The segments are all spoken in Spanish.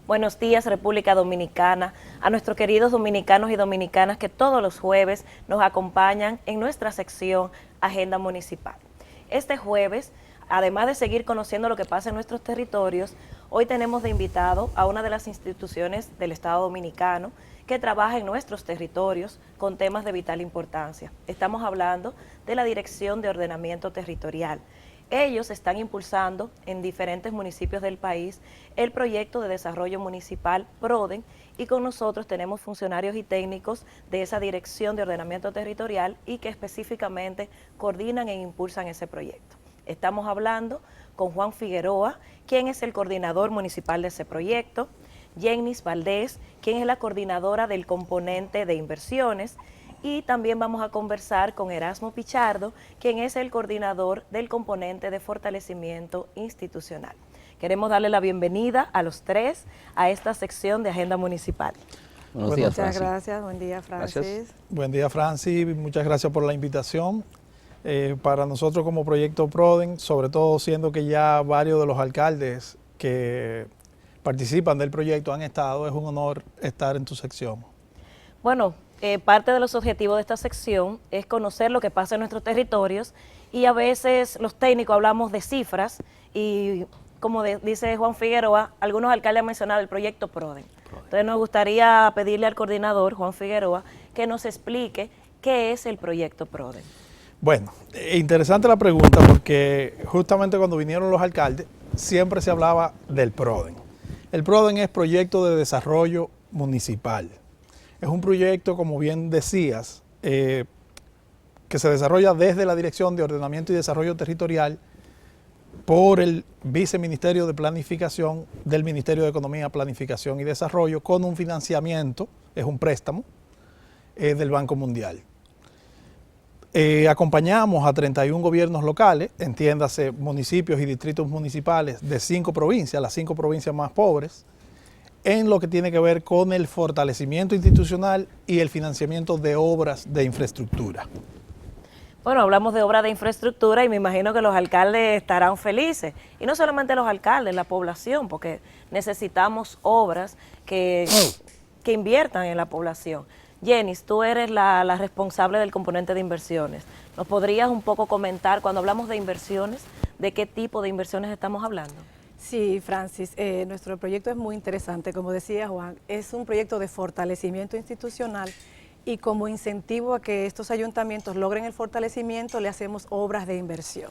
Buenos días, República Dominicana, a nuestros queridos dominicanos y dominicanas que todos los jueves nos acompañan en nuestra sección Agenda Municipal. Este jueves, además de seguir conociendo lo que pasa en nuestros territorios, hoy tenemos de invitado a una de las instituciones del Estado Dominicano que trabaja en nuestros territorios con temas de vital importancia. Estamos hablando de la Dirección de Ordenamiento Territorial. Ellos están impulsando en diferentes municipios del país el proyecto de desarrollo municipal PRODEN y con nosotros tenemos funcionarios y técnicos de esa Dirección de Ordenamiento Territorial y que específicamente coordinan e impulsan ese proyecto. Estamos hablando con Juan Figueroa, quien es el coordinador municipal de ese proyecto, Jennis Valdés, quien es la coordinadora del componente de inversiones, y también vamos a conversar con Erasmo Pichardo, quien es el coordinador del componente de fortalecimiento institucional. Queremos darle la bienvenida a los tres a esta sección de Agenda Municipal. Buenos días, Muchas gracias, buen día, Francis. Gracias. Buen día, Francis, muchas gracias por la invitación. Para nosotros como Proyecto PRODEN, sobre todo siendo que ya varios de los alcaldes que participan del proyecto han estado, es un honor estar en tu sección. Bueno, parte de los objetivos de esta sección es conocer lo que pasa en nuestros territorios y a veces los técnicos hablamos de cifras y como dice Juan Figueroa, algunos alcaldes han mencionado el proyecto PRODEN. Entonces nos gustaría pedirle al coordinador, Juan Figueroa, que nos explique qué es el proyecto PRODEN. Bueno, interesante la pregunta porque justamente cuando vinieron los alcaldes siempre se hablaba del PRODEN. El PRODEN es Proyecto de Desarrollo Municipal. Es un proyecto, como bien decías, que se desarrolla desde la Dirección de Ordenamiento y Desarrollo Territorial por el Viceministerio de Planificación del Ministerio de Economía, Planificación y Desarrollo con un financiamiento, es un préstamo, del Banco Mundial. Acompañamos a 31 gobiernos locales, entiéndase municipios y distritos municipales de 5 provincias, las 5 provincias más pobres, en lo que tiene que ver con el fortalecimiento institucional y el financiamiento de obras de infraestructura. Bueno, hablamos de obras de infraestructura y me imagino que los alcaldes estarán felices. Y no solamente los alcaldes, la población, porque necesitamos obras que inviertan en la población. Jennis, tú eres la responsable del componente de inversiones. ¿Nos podrías un poco comentar, cuando hablamos de inversiones, de qué tipo de inversiones estamos hablando? Sí, Francis, nuestro proyecto es muy interesante, como decía Juan, es un proyecto de fortalecimiento institucional y como incentivo a que estos ayuntamientos logren el fortalecimiento le hacemos obras de inversión.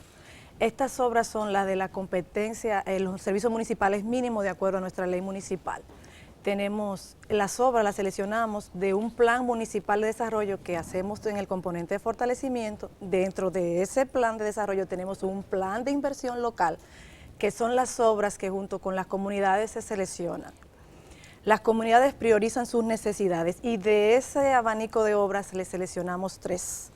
Estas obras son las de la competencia, los servicios municipales mínimos de acuerdo a nuestra ley municipal. Tenemos las obras, las seleccionamos de un plan municipal de desarrollo que hacemos en el componente de fortalecimiento. Dentro de ese plan de desarrollo tenemos un plan de inversión local, que son las obras que junto con las comunidades se seleccionan. Las comunidades priorizan sus necesidades y de ese abanico de obras les seleccionamos 3.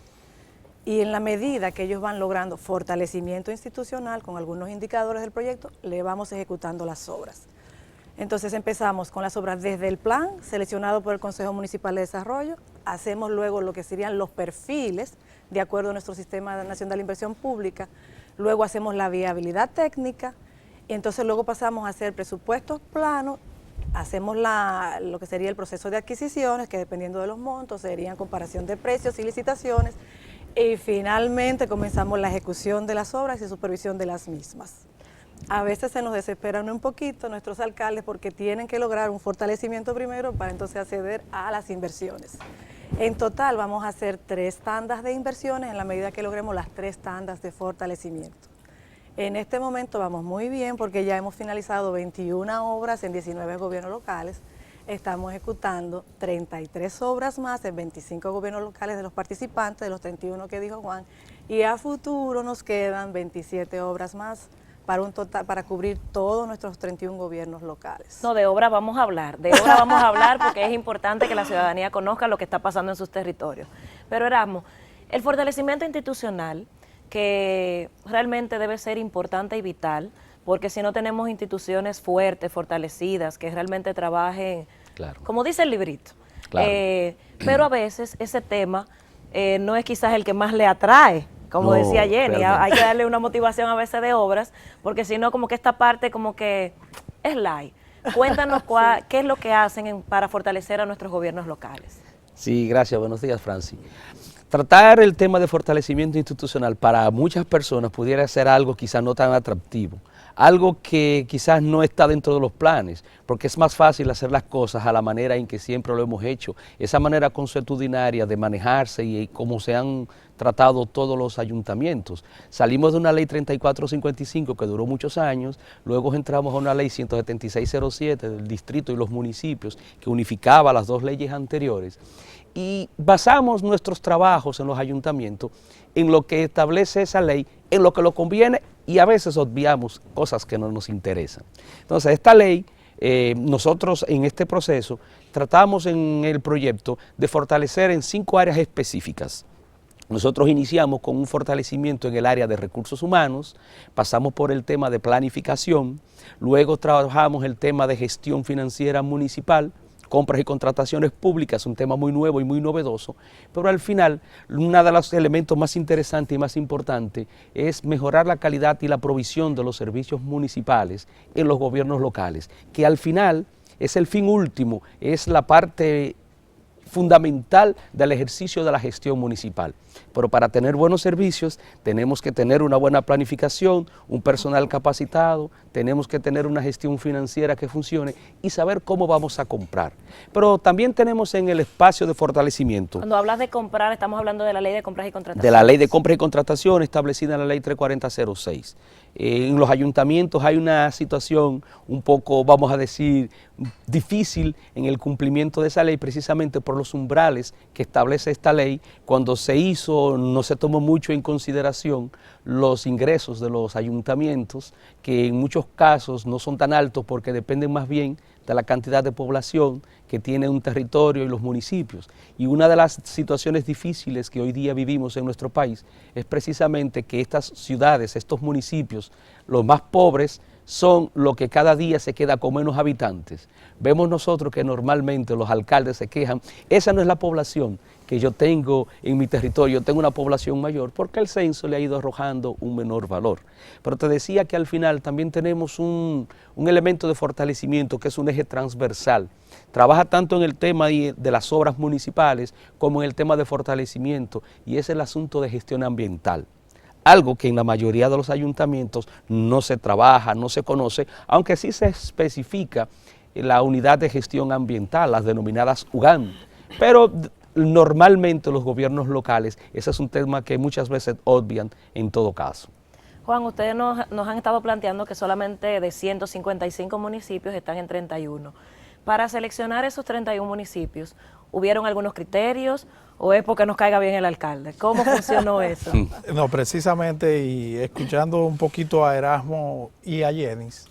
Y en la medida que ellos van logrando fortalecimiento institucional con algunos indicadores del proyecto, le vamos ejecutando las obras. Entonces empezamos con las obras desde el plan, seleccionado por el Consejo Municipal de Desarrollo, hacemos luego lo que serían los perfiles, de acuerdo a nuestro Sistema Nacional de Inversión Pública, luego hacemos la viabilidad técnica, y entonces luego pasamos a hacer presupuestos planos, hacemos lo que sería el proceso de adquisiciones, que dependiendo de los montos serían comparación de precios y licitaciones, y finalmente comenzamos la ejecución de las obras y supervisión de las mismas. A veces se nos desesperan un poquito nuestros alcaldes porque tienen que lograr un fortalecimiento primero para entonces acceder a las inversiones. En total vamos a hacer 3 tandas de inversiones en la medida que logremos las 3 tandas de fortalecimiento. En este momento vamos muy bien porque ya hemos finalizado 21 obras en 19 gobiernos locales. Estamos ejecutando 33 obras más en 25 gobiernos locales de los participantes, de los 31 que dijo Juan, y a futuro nos quedan 27 obras más para cubrir todos nuestros 31 gobiernos locales. No, de obra vamos a hablar, porque es importante que la ciudadanía conozca lo que está pasando en sus territorios. Pero Erasmo, el fortalecimiento institucional, que realmente debe ser importante y vital, porque si no tenemos instituciones fuertes, fortalecidas, que realmente trabajen, claro, como dice el librito. Claro. Pero a veces ese tema no es quizás el que más le atrae, como decía Jenny, hay que darle una motivación a veces de obras, porque si no como que esta parte como que es light. Cuéntanos qué es lo que hacen para fortalecer a nuestros gobiernos locales. Sí, gracias. Buenos días, Francis. Tratar el tema de fortalecimiento institucional para muchas personas pudiera ser algo quizás no tan atractivo, algo que quizás no está dentro de los planes, porque es más fácil hacer las cosas a la manera en que siempre lo hemos hecho, esa manera consuetudinaria de manejarse y como se han tratado todos los ayuntamientos. Salimos de una ley 3455 que duró muchos años, luego entramos a una ley 17607 del distrito y los municipios que unificaba las dos leyes anteriores. Y basamos nuestros trabajos en los ayuntamientos en lo que establece esa ley, en lo que lo conviene y a veces obviamos cosas que no nos interesan. Entonces, esta ley, nosotros en este proceso tratamos en el proyecto de fortalecer en 5 áreas específicas. Nosotros iniciamos con un fortalecimiento en el área de recursos humanos, pasamos por el tema de planificación, luego trabajamos el tema de gestión financiera municipal, compras y contrataciones públicas, un tema muy nuevo y muy novedoso, pero al final uno de los elementos más interesantes y más importantes es mejorar la calidad y la provisión de los servicios municipales en los gobiernos locales, que al final es el fin último, es la parte fundamental del ejercicio de la gestión municipal. Pero para tener buenos servicios tenemos que tener una buena planificación, un personal capacitado, tenemos que tener una gestión financiera que funcione y saber cómo vamos a comprar. Pero también tenemos en el espacio de fortalecimiento. Cuando hablas de comprar, estamos hablando de la ley de compras y contrataciones. De la ley de compras y contratación establecida en la ley 34006. En los ayuntamientos hay una situación un poco, vamos a decir, difícil en el cumplimiento de esa ley, precisamente por los umbrales que establece esta ley. Cuando se hizo, no se tomó mucho en consideración los ingresos de los ayuntamientos, que en muchos casos no son tan altos porque dependen más bien de la cantidad de población que tiene un territorio y los municipios. Y una de las situaciones difíciles que hoy día vivimos en nuestro país es precisamente que estas ciudades, estos municipios, los más pobres, son los que cada día se queda con menos habitantes. Vemos nosotros que normalmente los alcaldes se quejan, esa no es la población que yo tengo en mi territorio, yo tengo una población mayor, porque el censo le ha ido arrojando un menor valor. Pero te decía que al final también tenemos un elemento de fortalecimiento que es un eje transversal. Trabaja tanto en el tema de las obras municipales como en el tema de fortalecimiento, y es el asunto de gestión ambiental. Algo que en la mayoría de los ayuntamientos no se trabaja, no se conoce, aunque sí se especifica la unidad de gestión ambiental, las denominadas UGAM. Pero normalmente los gobiernos locales, ese es un tema que muchas veces obvian en todo caso. Juan, ustedes nos han estado planteando que solamente de 155 municipios están en 31. Para seleccionar esos 31 municipios, ¿hubieron algunos criterios o es porque nos caiga bien el alcalde? ¿Cómo funcionó eso? No, precisamente, y escuchando un poquito a Erasmo y a Yenis,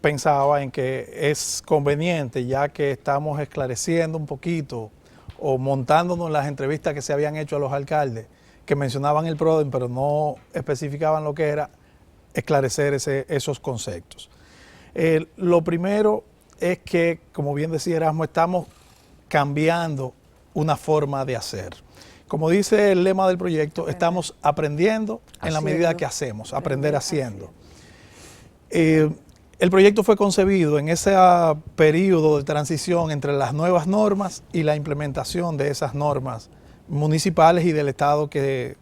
pensaba en que es conveniente, ya que estamos esclareciendo un poquito o montándonos en las entrevistas que se habían hecho a los alcaldes, que mencionaban el PRODEN, pero no especificaban lo que era, esclarecer esos conceptos. Lo primero es que, como bien decía Erasmo, estamos cambiando una forma de hacer. Como dice el lema del proyecto, estamos aprendiendo en la medida que hacemos, aprender haciendo. El proyecto fue concebido en ese periodo de transición entre las nuevas normas y la implementación de esas normas municipales y del Estado que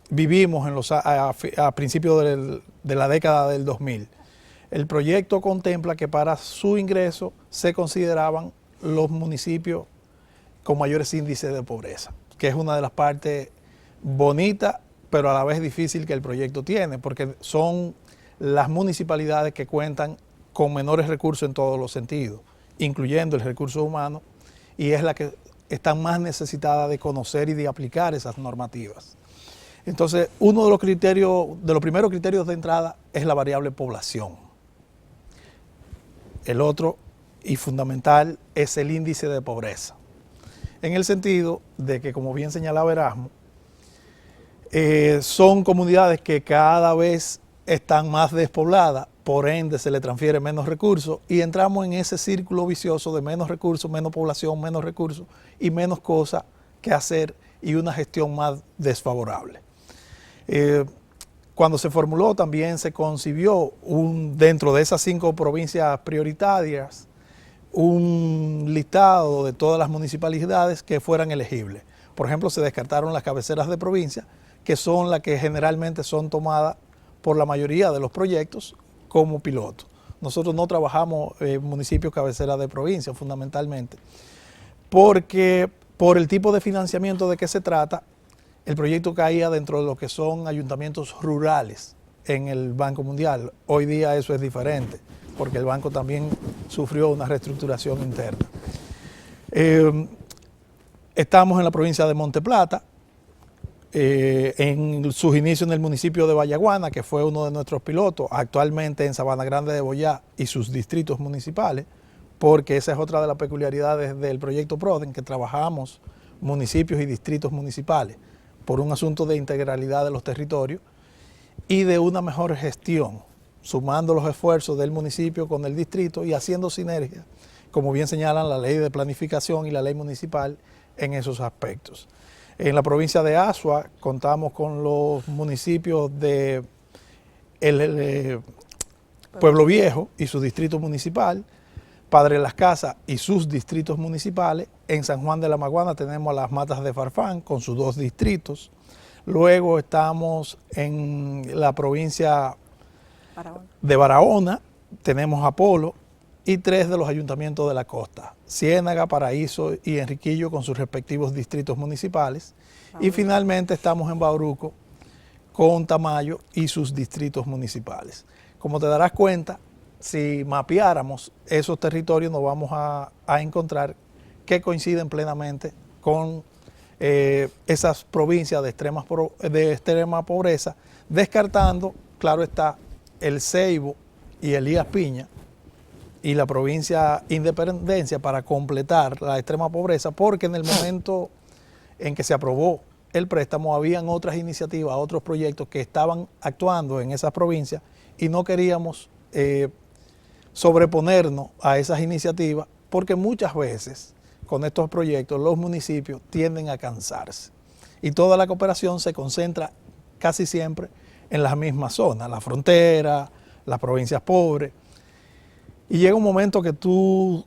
vivimos a principios de la década del 2000. El proyecto contempla que para su ingreso se consideraban los municipios con mayores índices de pobreza, que es una de las partes bonitas, pero a la vez difícil que el proyecto tiene, porque son las municipalidades que cuentan con menores recursos en todos los sentidos, incluyendo el recurso humano, y es la que están más necesitadas de conocer y de aplicar esas normativas. Entonces, uno de los primeros criterios de entrada es la variable población. El otro, y fundamental, es el índice de pobreza. En el sentido de que, como bien señalaba Erasmo, son comunidades que cada vez están más despobladas, por ende se le transfiere menos recursos y entramos en ese círculo vicioso de menos recursos, menos población, menos recursos y menos cosas que hacer y una gestión más desfavorable. Cuando se formuló también se concibió dentro de esas 5 provincias prioritarias un listado de todas las municipalidades que fueran elegibles. Por ejemplo, se descartaron las cabeceras de provincia, que son las que generalmente son tomadas por la mayoría de los proyectos como piloto. Nosotros no trabajamos en municipios cabeceras de provincia fundamentalmente, porque por el tipo de financiamiento de que se trata, el proyecto caía dentro de lo que son ayuntamientos rurales en el Banco Mundial. Hoy día eso es diferente, porque el banco también sufrió una reestructuración interna. Estamos en la provincia de Monte Plata, en sus inicios en el municipio de Vallaguana, que fue uno de nuestros pilotos, actualmente en Sabana Grande de Boyá y sus distritos municipales, porque esa es otra de las peculiaridades del proyecto PRODEN, que trabajamos municipios y distritos municipales por un asunto de integralidad de los territorios y de una mejor gestión, sumando los esfuerzos del municipio con el distrito y haciendo sinergia, como bien señalan la ley de planificación y la ley municipal en esos aspectos. En la provincia de Azua contamos con los municipios de Pueblo Viejo y su distrito municipal, Padre Las Casas y sus distritos municipales. En San Juan de la Maguana tenemos las Matas de Farfán con sus 2 distritos. Luego estamos en la provincia de Barahona, tenemos Apolo y 3 de los ayuntamientos de la costa, Ciénaga, Paraíso y Enriquillo con sus respectivos distritos municipales. Y finalmente estamos en Bauruco con Tamayo y sus distritos municipales. Como te darás cuenta, si mapeáramos esos territorios nos vamos a encontrar que coinciden plenamente con esas provincias de extrema pobreza, descartando, claro está, el Ceibo y Elías Piña y la provincia Independencia para completar la extrema pobreza, porque en el momento en que se aprobó el préstamo habían otras iniciativas, otros proyectos que estaban actuando en esas provincias y no queríamos sobreponernos a esas iniciativas, porque muchas veces con estos proyectos los municipios tienden a cansarse y toda la cooperación se concentra casi siempre en las mismas zonas, la frontera, las provincias pobres, y llega un momento que tú,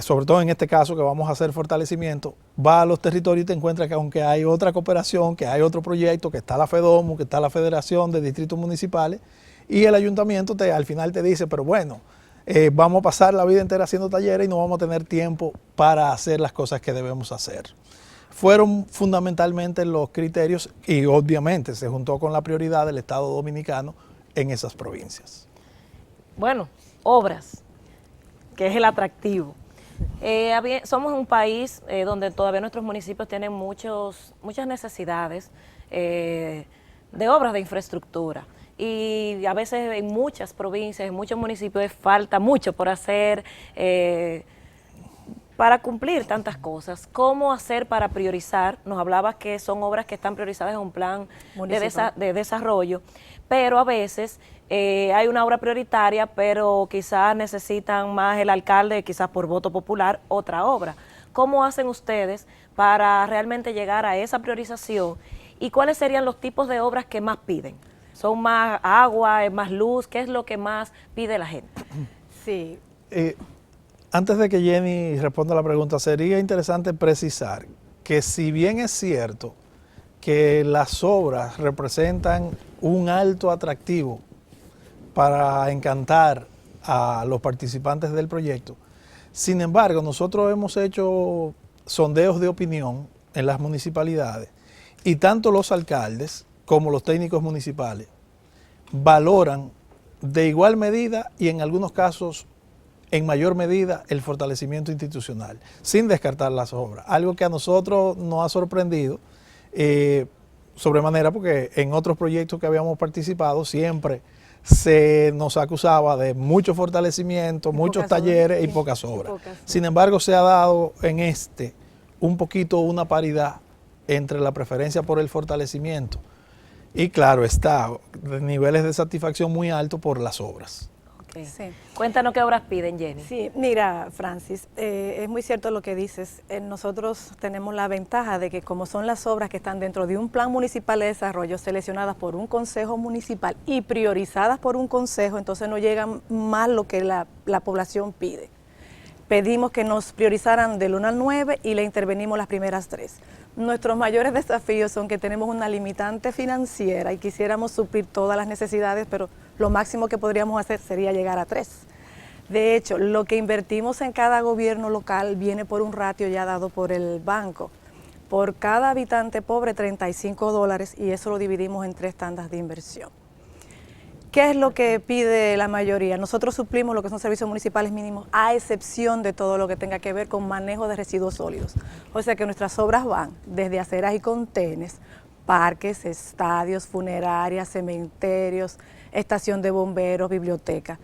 sobre todo en este caso que vamos a hacer fortalecimiento, vas a los territorios y te encuentras que aunque hay otra cooperación, que hay otro proyecto, que está la FEDOMU, que está la Federación de Distritos Municipales, y el ayuntamiento al final te dice, pero bueno, vamos a pasar la vida entera haciendo talleres y no vamos a tener tiempo para hacer las cosas que debemos hacer. Fueron fundamentalmente los criterios y obviamente se juntó con la prioridad del Estado Dominicano en esas provincias. Bueno, obras, que es el atractivo. Somos un país donde todavía nuestros municipios tienen muchas necesidades de obras de infraestructura. Y a veces en muchas provincias, en muchos municipios falta mucho por hacer para cumplir tantas cosas. ¿Cómo hacer para priorizar? Nos hablabas que son obras que están priorizadas en un plan de desarrollo, pero a veces hay una obra prioritaria, pero quizás necesitan más el alcalde, quizás por voto popular, otra obra. ¿Cómo hacen ustedes para realmente llegar a esa priorización? ¿Y cuáles serían los tipos de obras que más piden? ¿Son más agua, es más luz? ¿Qué es lo que más pide la gente? Sí. Antes de que Jenny responda a la pregunta, sería interesante precisar que si bien es cierto que las obras representan un alto atractivo para encantar a los participantes del proyecto, sin embargo, nosotros hemos hecho sondeos de opinión en las municipalidades y tanto los alcaldes como los técnicos municipales valoran de igual medida y en algunos casos en mayor medida el fortalecimiento institucional, sin descartar las obras. Algo que a nosotros nos ha sorprendido sobremanera, porque en otros proyectos que habíamos participado siempre se nos acusaba de mucho fortalecimiento, muchos talleres y pocas obras. Sin embargo, se ha dado en un poquito una paridad entre la preferencia por el fortalecimiento y claro está, niveles de satisfacción muy altos por las obras. Sí. Cuéntanos qué obras piden, Jenny. Sí, mira, Francis, es muy cierto lo que dices. Nosotros tenemos la ventaja de que como son las obras que están dentro de un plan municipal de desarrollo seleccionadas por un consejo municipal y priorizadas por un consejo, entonces no llegan más lo que la población pide. Pedimos que nos priorizaran del 1 al 9 y le intervenimos las primeras 3. Nuestros mayores desafíos son que tenemos una limitante financiera y quisiéramos suplir todas las necesidades, pero lo máximo que podríamos hacer sería llegar a 3. De hecho, lo que invertimos en cada gobierno local viene por un ratio ya dado por el banco. Por cada habitante pobre, $35, y eso lo dividimos en 3 tandas de inversión. ¿Qué es lo que pide la mayoría? Nosotros suplimos lo que son servicios municipales mínimos, a excepción de todo lo que tenga que ver con manejo de residuos sólidos. O sea que nuestras obras van desde aceras y contenes, parques, estadios, funerarias, cementerios, estación de bomberos, biblioteca.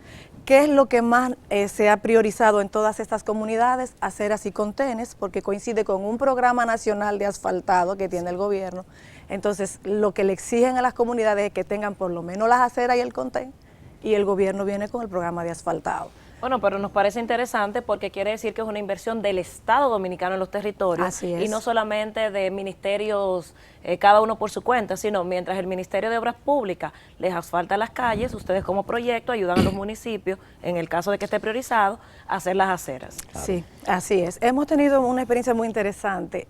¿Qué es lo que más se ha priorizado en todas estas comunidades? Aceras y contenes, porque coincide con un programa nacional de asfaltado que tiene el gobierno. Entonces, lo que le exigen a las comunidades es que tengan por lo menos las aceras y el contén, y el gobierno viene con el programa de asfaltado. Bueno, pero nos parece interesante porque quiere decir que es una inversión del Estado Dominicano en los territorios. Así es. Y no solamente de ministerios, cada uno por su cuenta, sino mientras el Ministerio de Obras Públicas les asfalta las calles, ustedes como proyecto ayudan a los municipios, en el caso de que esté priorizado, a hacer las aceras. Sí, así es. Hemos tenido una experiencia muy interesante.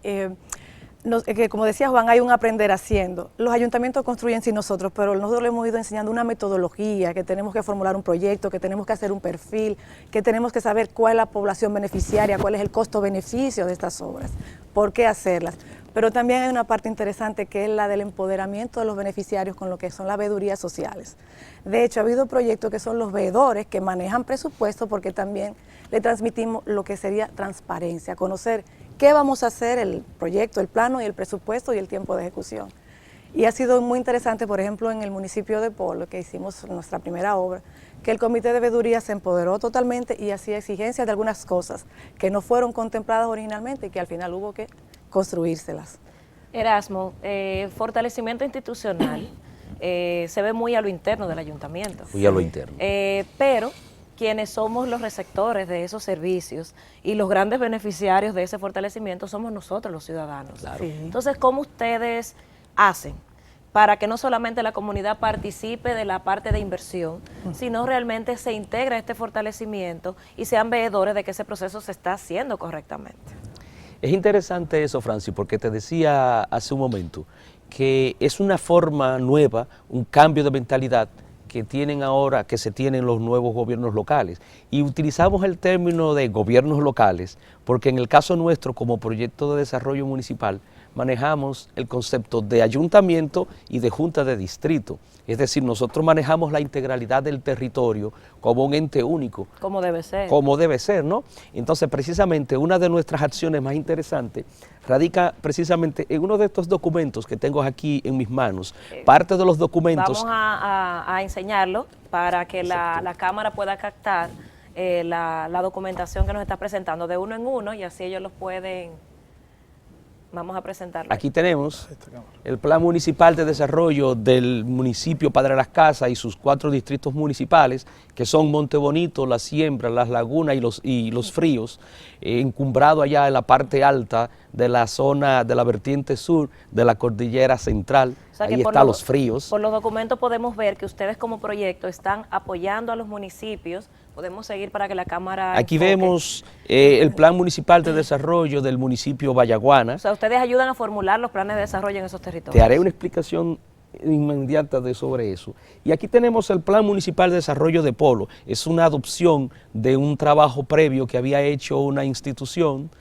Que como decía Juan, hay un aprender haciendo. Los ayuntamientos construyen sin nosotros, pero nosotros le hemos ido enseñando una metodología, que tenemos que formular un proyecto, que tenemos que hacer un perfil, que tenemos que saber cuál es la población beneficiaria, cuál es el costo-beneficio de estas obras, por qué hacerlas. Pero también hay una parte interesante que es la del empoderamiento de los beneficiarios con lo que son las veedurías sociales. De hecho, ha habido proyectos que son los veedores que manejan presupuesto, porque también le transmitimos lo que sería transparencia, conocer qué vamos a hacer, el proyecto, el plano y el presupuesto y el tiempo de ejecución. Y ha sido muy interesante, por ejemplo, en el municipio de Polo, que hicimos nuestra primera obra, que el comité de veeduría se empoderó totalmente y hacía exigencias de algunas cosas que no fueron contempladas originalmente y que al final hubo que construírselas. Erasmo, fortalecimiento institucional se ve muy a lo interno del ayuntamiento. Muy a lo interno. Pero quienes somos los receptores de esos servicios y los grandes beneficiarios de ese fortalecimiento somos nosotros, los ciudadanos. Claro. Sí. Entonces, ¿cómo ustedes hacen para que no solamente la comunidad participe de la parte de inversión, sino realmente se integre a este fortalecimiento y sean veedores de que ese proceso se está haciendo correctamente? Es interesante eso, Francis, porque te decía hace un momento que es una forma nueva, un cambio de mentalidad que tienen ahora, que se tienen los nuevos gobiernos locales. Y utilizamos el término de gobiernos locales porque en el caso nuestro, como proyecto de desarrollo municipal, manejamos el concepto de ayuntamiento y de junta de distrito. Es decir, nosotros manejamos la integralidad del territorio como un ente único. Como debe ser. Como debe ser, ¿no? Entonces, precisamente, una de nuestras acciones más interesantes radica precisamente en uno de estos documentos que tengo aquí en mis manos. Parte de los documentos... Vamos a enseñarlo para que la cámara pueda captar la documentación que nos está presentando de uno en uno y así ellos los pueden... Vamos a presentarlo. Aquí tenemos el Plan Municipal de Desarrollo del municipio Padre Las Casas y sus 4 distritos municipales, que son Monte Bonito, La Siembra, Las Lagunas y los Fríos, encumbrado allá en la parte alta de la zona de la vertiente sur de la Cordillera Central. O sea, ahí que están los Fríos. Por los documentos podemos ver que ustedes como proyecto están apoyando a los municipios. Podemos seguir para que la cámara Aquí enfoque. vemos el Plan Municipal de Desarrollo del municipio Vallaguana. O sea, ustedes ayudan a formular los planes de desarrollo en esos territorios. Te haré una explicación inmediata sobre eso. Y aquí tenemos el Plan Municipal de Desarrollo de Polo. Es una adopción de un trabajo previo que había hecho una institución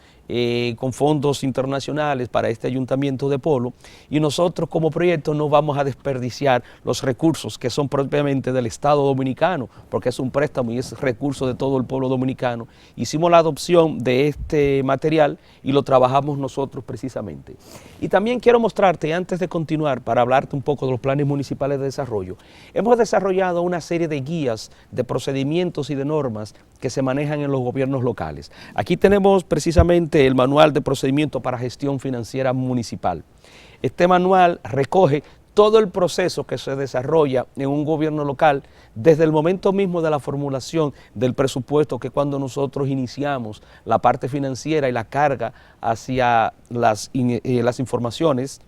con fondos internacionales para este ayuntamiento de Polo, y nosotros como proyecto no vamos a desperdiciar los recursos que son propiamente del Estado Dominicano, porque es un préstamo y es recurso de todo el pueblo dominicano. Hicimos la adopción de este material y lo trabajamos nosotros precisamente. Y también quiero mostrarte, antes de continuar, para hablarte un poco de los planes municipales de desarrollo, hemos desarrollado una serie de guías, de procedimientos y de normas que se manejan en los gobiernos locales. Aquí tenemos precisamente el manual de procedimiento para gestión financiera municipal. Este manual recoge todo el proceso que se desarrolla en un gobierno local, desde el momento mismo de la formulación del presupuesto, que cuando nosotros iniciamos la parte financiera y la carga hacia las informaciones,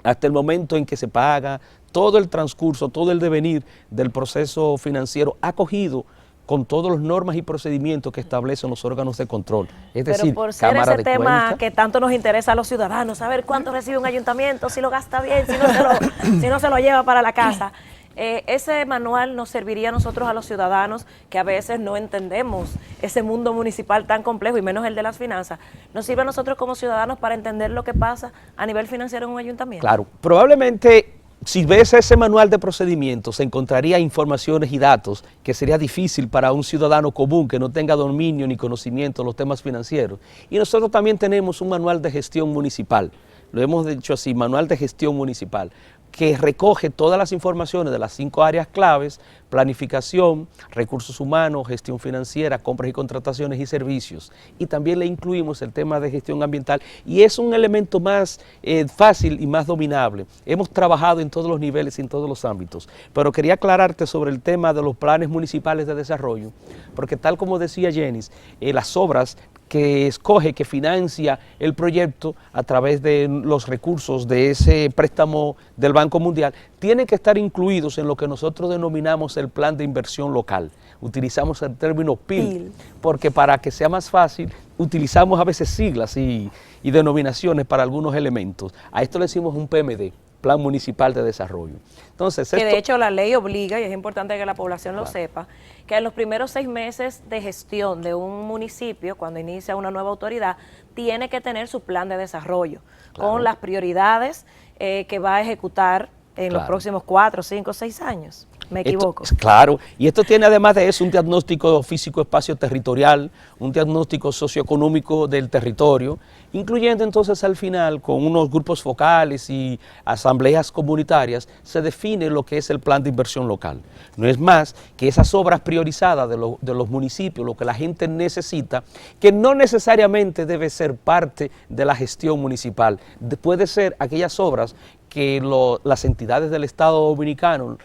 hasta el momento en que se paga, todo el transcurso, todo el devenir del proceso financiero ha cogido con todas las normas y procedimientos que establecen los órganos de control. Es decir, pero por ser Cámara ese de tema Cuentas, que tanto nos interesa a los ciudadanos, saber cuánto recibe un ayuntamiento, si lo gasta bien, si no se lo lleva para la casa. Ese manual nos serviría a nosotros, a los ciudadanos, que a veces no entendemos ese mundo municipal tan complejo, y menos el de las finanzas. Nos sirve a nosotros como ciudadanos para entender lo que pasa a nivel financiero en un ayuntamiento. claro, probablemente si ves ese manual de procedimientos se encontraría informaciones y datos que sería difícil para un ciudadano común que no tenga dominio ni conocimiento de los temas financieros. Y nosotros también tenemos un manual de gestión municipal, lo hemos dicho así, manual de gestión municipal, que recoge todas las informaciones de las 5 áreas claves: planificación, recursos humanos, gestión financiera, compras y contrataciones y servicios. Y también le incluimos el tema de gestión ambiental, y es un elemento más fácil y más dominable. Hemos trabajado en todos los niveles y en todos los ámbitos, pero quería aclararte sobre el tema de los planes municipales de desarrollo, porque tal como decía Jenis, las obras que escoge, que financia el proyecto a través de los recursos de ese préstamo del Banco Mundial, tienen que estar incluidos en lo que nosotros denominamos el plan de inversión local. Utilizamos el término PIL, porque para que sea más fácil, utilizamos a veces siglas y denominaciones para algunos elementos. A esto le decimos un PMD, Plan Municipal de Desarrollo. Entonces, Que de hecho la ley obliga, y es importante que la población lo sepa, que en los primeros 6 meses de gestión de un municipio, cuando inicia una nueva autoridad, tiene que tener su plan de desarrollo, con las prioridades que va a ejecutar en los próximos 4, 5, 6 años. ¿Me equivoco? Claro, y esto tiene además de eso un diagnóstico físico espacio territorial, un diagnóstico socioeconómico del territorio, incluyendo entonces al final, con unos grupos focales y asambleas comunitarias, se define lo que es el plan de inversión local. No es más que esas obras priorizadas de los municipios, lo que la gente necesita, que no necesariamente debe ser parte de la gestión municipal, puede ser aquellas obras que las entidades del Estado Dominicano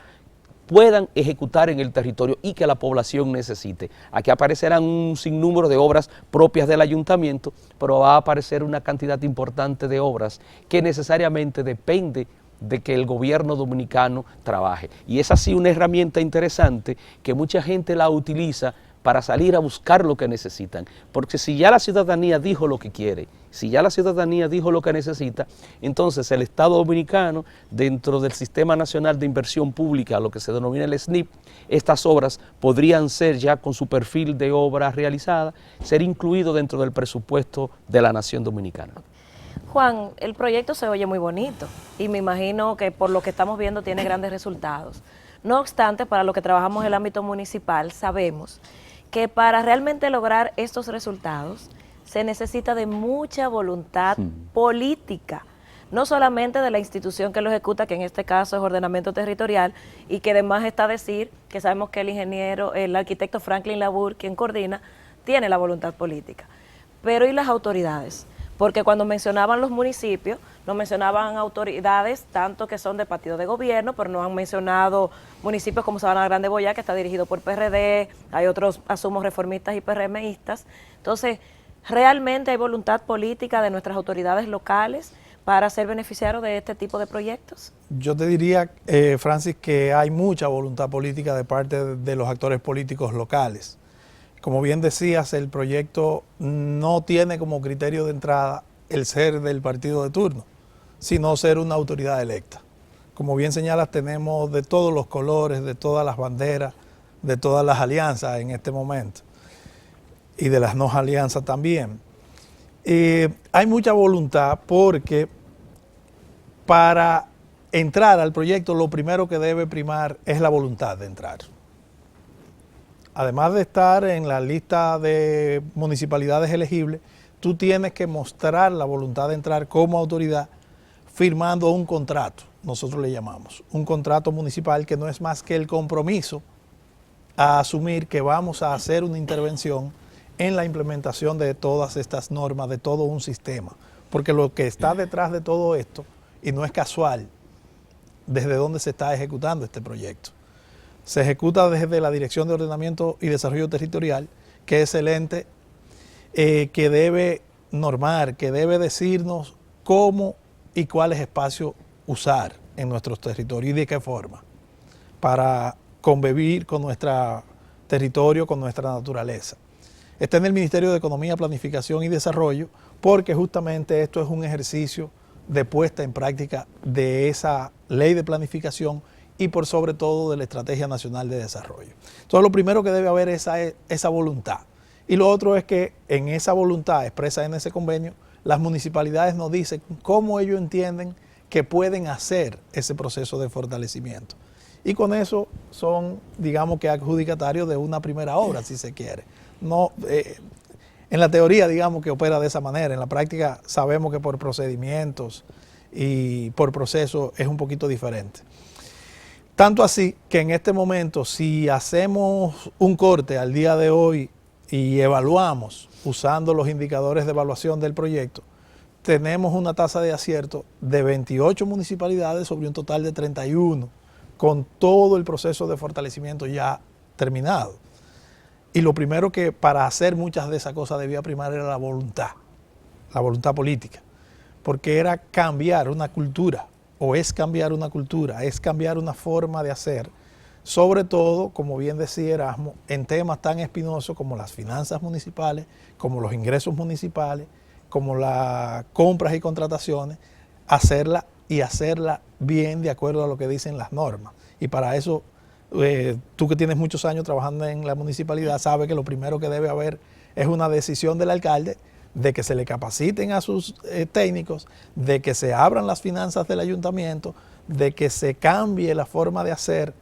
puedan ejecutar en el territorio y que la población necesite. Aquí aparecerán un sinnúmero de obras propias del ayuntamiento, pero va a aparecer una cantidad importante de obras que necesariamente depende de que el gobierno dominicano trabaje. Y es así una herramienta interesante que mucha gente la utiliza para salir a buscar lo que necesitan, porque si ya la ciudadanía dijo lo que quiere, si ya la ciudadanía dijo lo que necesita, entonces el Estado Dominicano, dentro del Sistema Nacional de Inversión Pública, lo que se denomina el SNIP, estas obras podrían ser ya con su perfil de obra realizada, ser incluido dentro del presupuesto de la Nación Dominicana. Juan, el proyecto se oye muy bonito y me imagino que por lo que estamos viendo tiene grandes resultados. No obstante, para los que trabajamos en el ámbito municipal, sabemos que para realmente lograr estos resultados se necesita de mucha voluntad política, no solamente de la institución que lo ejecuta, que en este caso es ordenamiento territorial, y que además está a decir que sabemos que el arquitecto Franklin Labour, quien coordina, tiene la voluntad política. Pero ¿y las autoridades? Porque cuando mencionaban los municipios, no mencionaban autoridades tanto que son de partido de gobierno, pero no han mencionado municipios como Sabana Grande Boyá, que está dirigido por PRD, hay otros, asumo, reformistas y PRMistas. Entonces, ¿realmente hay voluntad política de nuestras autoridades locales para ser beneficiarios de este tipo de proyectos? Yo te diría, Francis, que hay mucha voluntad política de parte de los actores políticos locales. Como bien decías, el proyecto no tiene como criterio de entrada el ser del partido de turno, sino ser una autoridad electa. Como bien señalas, tenemos de todos los colores, de todas las banderas, de todas las alianzas en este momento, y de las no alianzas también. Hay mucha voluntad porque para entrar al proyecto lo primero que debe primar es la voluntad de entrar. Además de estar en la lista de municipalidades elegibles, tú tienes que mostrar la voluntad de entrar como autoridad firmando un contrato, nosotros le llamamos, un contrato municipal que no es más que el compromiso a asumir que vamos a hacer una intervención en la implementación de todas estas normas, de todo un sistema. Porque lo que está detrás de todo esto, y no es casual, desde dónde se está ejecutando este proyecto. Se ejecuta desde la Dirección de Ordenamiento y Desarrollo Territorial, que es el ente que debe normar, que debe decirnos cómo y cuáles espacios usar en nuestros territorios y de qué forma para convivir con nuestro territorio, con nuestra naturaleza. Está en el Ministerio de Economía, Planificación y Desarrollo, porque justamente esto es un ejercicio de puesta en práctica de esa ley de planificación y por sobre todo de la Estrategia Nacional de Desarrollo. Entonces lo primero que debe haber es esa voluntad. Y lo otro es que en esa voluntad expresa en ese convenio, las municipalidades nos dicen cómo ellos entienden que pueden hacer ese proceso de fortalecimiento. Y con eso son, digamos que adjudicatarios de una primera obra, si se quiere. No, en la teoría, digamos que opera de esa manera. En la práctica sabemos que por procedimientos y por proceso es un poquito diferente. Tanto así que en este momento, si hacemos un corte al día de hoy y evaluamos usando los indicadores de evaluación del proyecto, tenemos una tasa de acierto de 28 municipalidades sobre un total de 31, con todo el proceso de fortalecimiento ya terminado. Y lo primero que para hacer muchas de esas cosas debía primar era la voluntad política, porque era cambiar una cultura, o es cambiar una cultura, es cambiar una forma de hacer, sobre todo, como bien decía Erasmo, en temas tan espinosos como las finanzas municipales, como los ingresos municipales, como las compras y contrataciones, hacerla bien de acuerdo a lo que dicen las normas. Y para eso, tú que tienes muchos años trabajando en la municipalidad, sabes que lo primero que debe haber es una decisión del alcalde de que se le capaciten a sus técnicos, de que se abran las finanzas del ayuntamiento, de que se cambie la forma de hacer,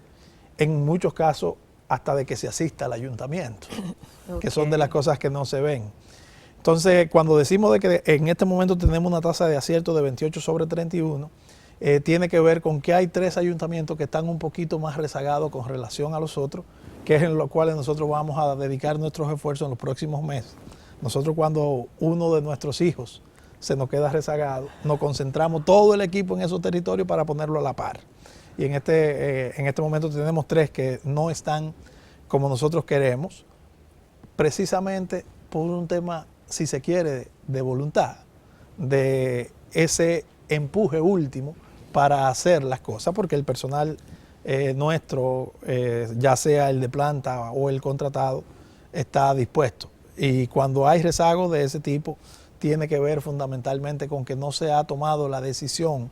en muchos casos hasta de que se asista al ayuntamiento, que son de las cosas que no se ven. Entonces, cuando decimos de que en este momento tenemos una tasa de acierto de 28 sobre 31, tiene que ver con que hay 3 ayuntamientos que están un poquito más rezagados con relación a los otros, que es en los cuales nosotros vamos a dedicar nuestros esfuerzos en los próximos meses. Nosotros, cuando uno de nuestros hijos se nos queda rezagado, nos concentramos todo el equipo en esos territorios para ponerlo a la par. Y en este momento tenemos 3 que no están como nosotros queremos, precisamente por un tema, si se quiere, de voluntad, de ese empuje último para hacer las cosas, porque el personal nuestro, ya sea el de planta o el contratado, está dispuesto. Y cuando hay rezagos de ese tipo, tiene que ver fundamentalmente con que no se ha tomado la decisión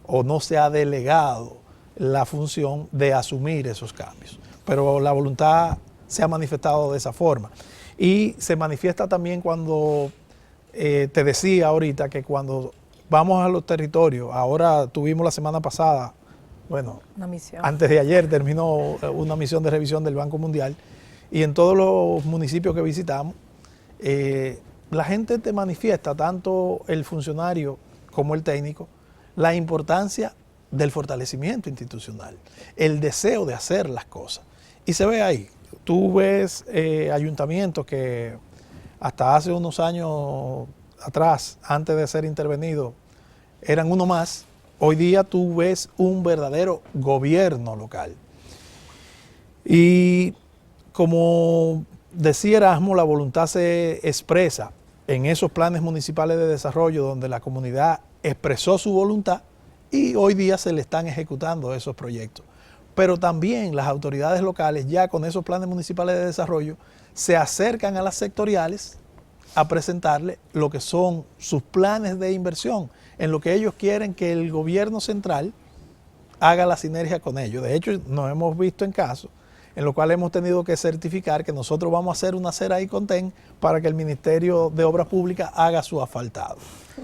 o no se ha delegado la función de asumir esos cambios. Pero la voluntad se ha manifestado de esa forma. Y se manifiesta también cuando, te decía ahorita, que cuando vamos a los territorios, ahora tuvimos la semana pasada, bueno, antes de ayer terminó una misión de revisión del Banco Mundial, y en todos los municipios que visitamos, la gente te manifiesta, tanto el funcionario como el técnico, la importancia del fortalecimiento institucional, el deseo de hacer las cosas. Y se ve ahí. Tú ves ayuntamientos que hasta hace unos años atrás, antes de ser intervenidos, eran uno más. Hoy día tú ves un verdadero gobierno local. Y como decía Erasmo, la voluntad se expresa en esos planes municipales de desarrollo donde la comunidad expresó su voluntad y hoy día se le están ejecutando esos proyectos. Pero también las autoridades locales, ya con esos planes municipales de desarrollo, se acercan a las sectoriales a presentarle lo que son sus planes de inversión, en lo que ellos quieren que el gobierno central haga la sinergia con ellos. De hecho, nos hemos visto en casos en los cuales hemos tenido que certificar que nosotros vamos a hacer una acera ahí con TEN para que el Ministerio de Obras Públicas haga su asfaltado.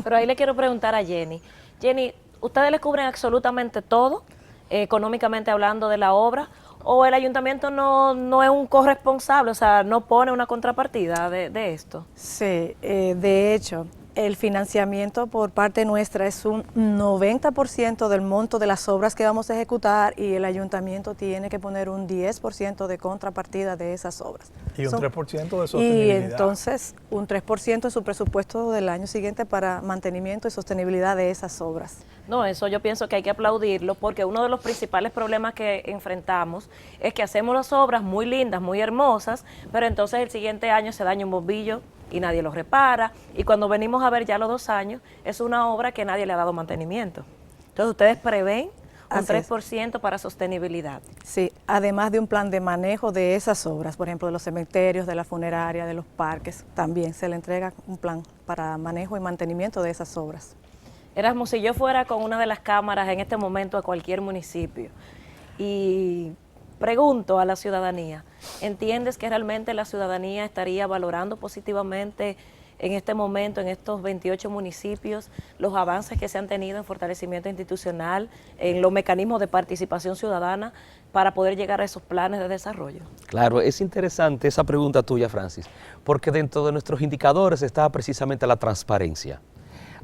Pero ahí le quiero preguntar a Jenny. Jenny, ¿ustedes le cubren absolutamente todo, económicamente hablando de la obra? ¿O el ayuntamiento no es un corresponsable, o sea, no pone una contrapartida de esto? Sí, de hecho, El financiamiento por parte nuestra es un 90% del monto de las obras que vamos a ejecutar y el ayuntamiento tiene que poner un 10% de contrapartida de esas obras. Y un 3% de Y sostenibilidad. entonces un 3% en su presupuesto del año siguiente para mantenimiento y sostenibilidad de esas obras. No, eso yo pienso que hay que aplaudirlo porque uno de los principales problemas que enfrentamos es que hacemos las obras muy lindas, muy hermosas, pero entonces el siguiente año se daña un bombillo y nadie lo repara, y cuando venimos a ver ya los 2 años, es una obra que nadie le ha dado mantenimiento. Entonces ustedes prevén un 3% para sostenibilidad. Sí, además de un plan de manejo de esas obras, por ejemplo, de los cementerios, de la funeraria, de los parques, también se le entrega un plan para manejo y mantenimiento de esas obras. Erasmo, si yo fuera con una de las cámaras en este momento a cualquier municipio y pregunto a la ciudadanía, ¿entiendes que realmente la ciudadanía estaría valorando positivamente en este momento, en estos 28 municipios, los avances que se han tenido en fortalecimiento institucional, en los mecanismos de participación ciudadana para poder llegar a esos planes de desarrollo? Claro, es interesante esa pregunta tuya, Francis, porque dentro de nuestros indicadores está precisamente la transparencia.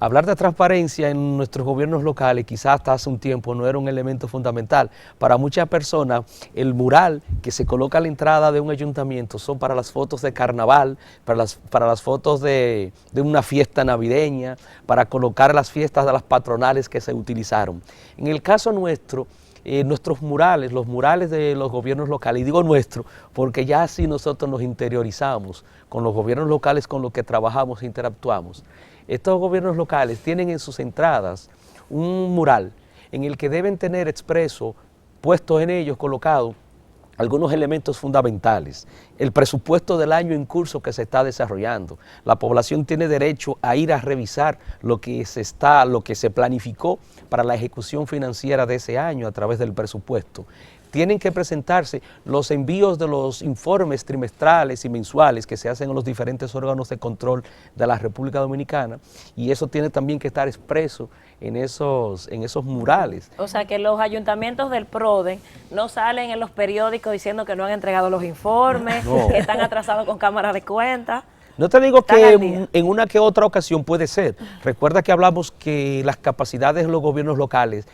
Hablar de transparencia en nuestros gobiernos locales quizás hasta hace un tiempo no era un elemento fundamental. Para muchas personas el mural que se coloca a la entrada de un ayuntamiento son para las fotos de carnaval, para las fotos de una fiesta navideña, para colocar las fiestas de las patronales que se utilizaron. En el caso nuestro, nuestros murales, los murales de los gobiernos locales, y digo nuestro porque ya así nosotros nos interiorizamos con los gobiernos locales con los que trabajamos e interactuamos. Estos gobiernos locales tienen en sus entradas un mural en el que deben tener expreso, puestos en ellos, colocados, algunos elementos fundamentales. El presupuesto del año en curso que se está desarrollando. La población tiene derecho a ir a revisar lo que se planificó para la ejecución financiera de ese año a través del presupuesto. Tienen que presentarse los envíos de los informes trimestrales y mensuales que se hacen en los diferentes órganos de control de la República Dominicana, y eso tiene también que estar expreso en esos murales. O sea que los ayuntamientos del PRODEN no salen en los periódicos diciendo que no han entregado los informes, No. que están atrasados con cámaras de cuentas. No te digo Están al que día. en una que otra ocasión puede ser. Recuerda que hablamos que las capacidades de los gobiernos locales,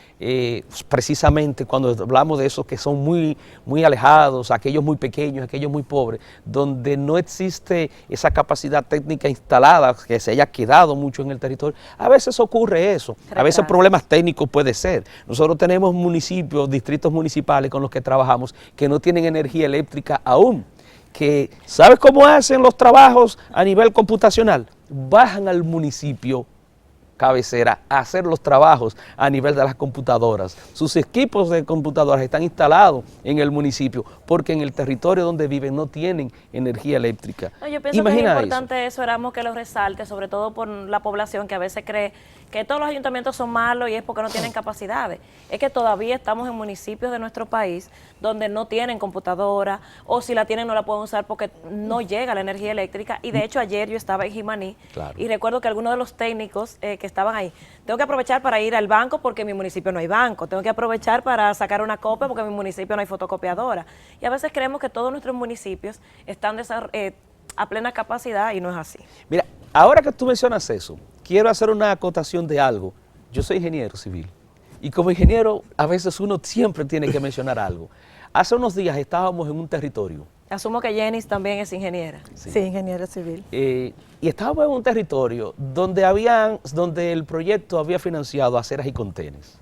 precisamente cuando hablamos de esos que son muy, muy alejados, aquellos muy pequeños, aquellos muy pobres, donde no existe esa capacidad técnica instalada, que se haya quedado mucho en el territorio, a veces ocurre eso. A veces problemas técnicos puede ser. Nosotros tenemos municipios, distritos municipales con los que trabajamos que no tienen energía eléctrica aún. Que, ¿sabes cómo hacen los trabajos a nivel computacional? Bajan al municipio cabecera a hacer los trabajos a nivel de las computadoras. Sus equipos de computadoras están instalados en el municipio porque en el territorio donde viven no tienen energía eléctrica. No, yo pienso que es importante eso, Erasmo, que lo resalte, sobre todo por la población que a veces cree que todos los ayuntamientos son malos y es porque no tienen capacidades. Es que todavía estamos en municipios de nuestro país donde no tienen computadora, o si la tienen no la pueden usar porque no llega la energía eléctrica. Y de hecho ayer yo estaba en Jimaní, claro, y recuerdo que algunos de los técnicos que estaban ahí, tengo que aprovechar para ir al banco porque en mi municipio no hay banco, tengo que aprovechar para sacar una copia porque en mi municipio no hay fotocopiadora. Y a veces creemos que todos nuestros municipios están a plena capacidad y no es así. Mira, ahora que tú mencionas eso, quiero hacer una acotación de algo. Yo soy ingeniero civil y como ingeniero a veces uno siempre tiene que mencionar algo. Hace unos días estábamos en un territorio. Asumo que Jenis también es ingeniera. Sí, ingeniera civil. Y estábamos en un territorio donde el proyecto había financiado aceras y contenes.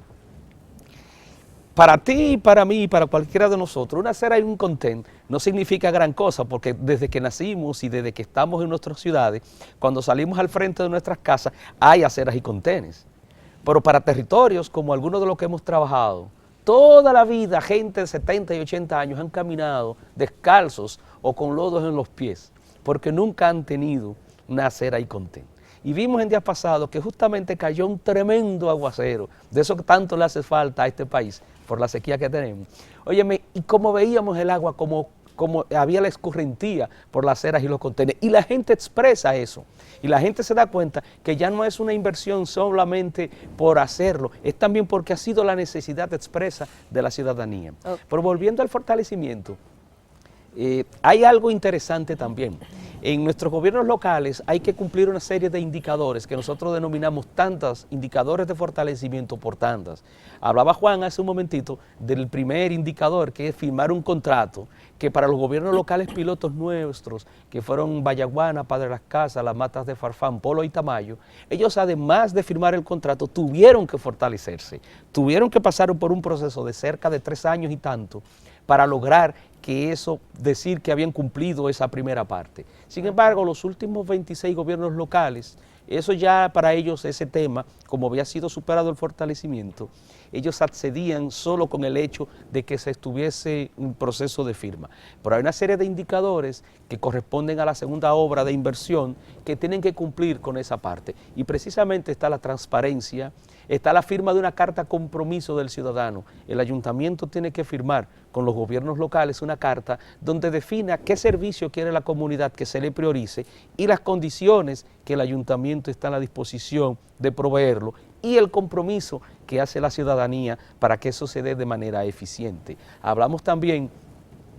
Para ti, para mí, para cualquiera de nosotros, una acera y un contén no significa gran cosa, porque desde que nacimos y desde que estamos en nuestras ciudades, cuando salimos al frente de nuestras casas, hay aceras y contenes. Pero para territorios como algunos de los que hemos trabajado, toda la vida, gente de 70 y 80 años han caminado descalzos o con lodos en los pies, porque nunca han tenido una acera y contén. Y vimos en días pasados que justamente cayó un tremendo aguacero, de eso que tanto le hace falta a este país, por la sequía que tenemos. Óyeme, y como veíamos el agua, como había la escorrentía por las aceras y los contenes, y la gente expresa eso, y la gente se da cuenta que ya no es una inversión solamente por hacerlo, es también porque ha sido la necesidad expresa de la ciudadanía. Okay. Pero volviendo al fortalecimiento, Hay algo interesante también. En nuestros gobiernos locales hay que cumplir una serie de indicadores que nosotros denominamos tandas, indicadores de fortalecimiento por tandas. Hablaba Juan hace un momentito del primer indicador, que es firmar un contrato, que para los gobiernos locales pilotos nuestros, que fueron Vallaguana, Padre Las Casas, Las Matas de Farfán, Polo y Tamayo, ellos además de firmar el contrato tuvieron que fortalecerse, tuvieron que pasar por un proceso de cerca de 3 años y tanto para lograr que eso, decir que habían cumplido esa primera parte. Sin embargo, los últimos 26 gobiernos locales, eso ya para ellos ese tema, como había sido superado el fortalecimiento, ellos accedían solo con el hecho de que se estuviese un proceso de firma. Pero hay una serie de indicadores que corresponden a la segunda obra de inversión que tienen que cumplir con esa parte. Y precisamente está la transparencia, está la firma de una carta compromiso del ciudadano. El ayuntamiento tiene que firmar con los gobiernos locales una carta donde defina qué servicio quiere la comunidad que se le priorice y las condiciones que el ayuntamiento está en la disposición de proveerlo y el compromiso que hace la ciudadanía para que eso se dé de manera eficiente. Hablamos también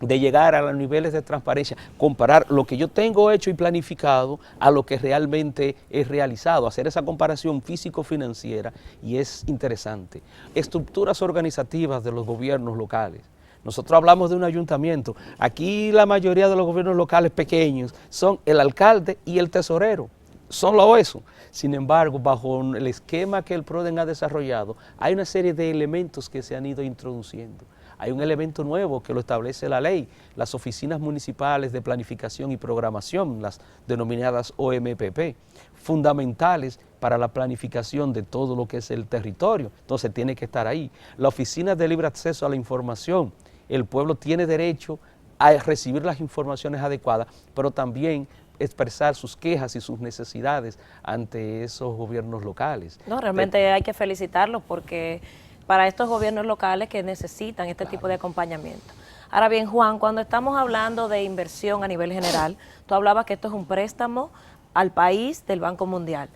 de llegar a los niveles de transparencia, comparar lo que yo tengo hecho y planificado a lo que realmente es realizado, hacer esa comparación físico-financiera, y es interesante. Estructuras organizativas de los gobiernos locales. Nosotros hablamos de un ayuntamiento, aquí la mayoría de los gobiernos locales pequeños son el alcalde y el tesorero, solo eso. Sin embargo, bajo el esquema que el PRODEN ha desarrollado, hay una serie de elementos que se han ido introduciendo. Hay un elemento nuevo que lo establece la ley, las oficinas municipales de planificación y programación, las denominadas OMPP, fundamentales para la planificación de todo lo que es el territorio, entonces tiene que estar ahí. La oficina de libre acceso a la información, el pueblo tiene derecho a recibir las informaciones adecuadas, pero también expresar sus quejas y sus necesidades ante esos gobiernos locales. No, realmente hay que felicitarlos porque para estos gobiernos locales que necesitan este tipo de acompañamiento. Ahora bien, Juan, cuando estamos hablando de inversión a nivel general, tú hablabas que esto es un préstamo al país del Banco Mundial,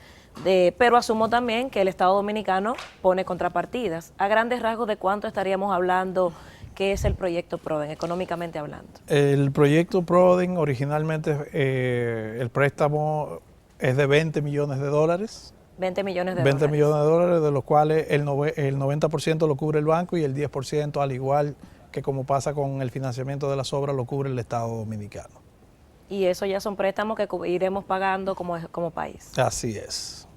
pero asumo también que el Estado Dominicano pone contrapartidas. A grandes rasgos, ¿de cuánto estaríamos hablando que es el proyecto PRODEN, económicamente hablando? El proyecto PRODEN originalmente el préstamo es de 20 millones de dólares. 20 millones de 20 dólares. millones de dólares, de los cuales el 90% lo cubre el banco y el 10%, al igual que como pasa con el financiamiento de las obras, lo cubre el Estado Dominicano. Y eso ya son préstamos que iremos pagando como país. Así es.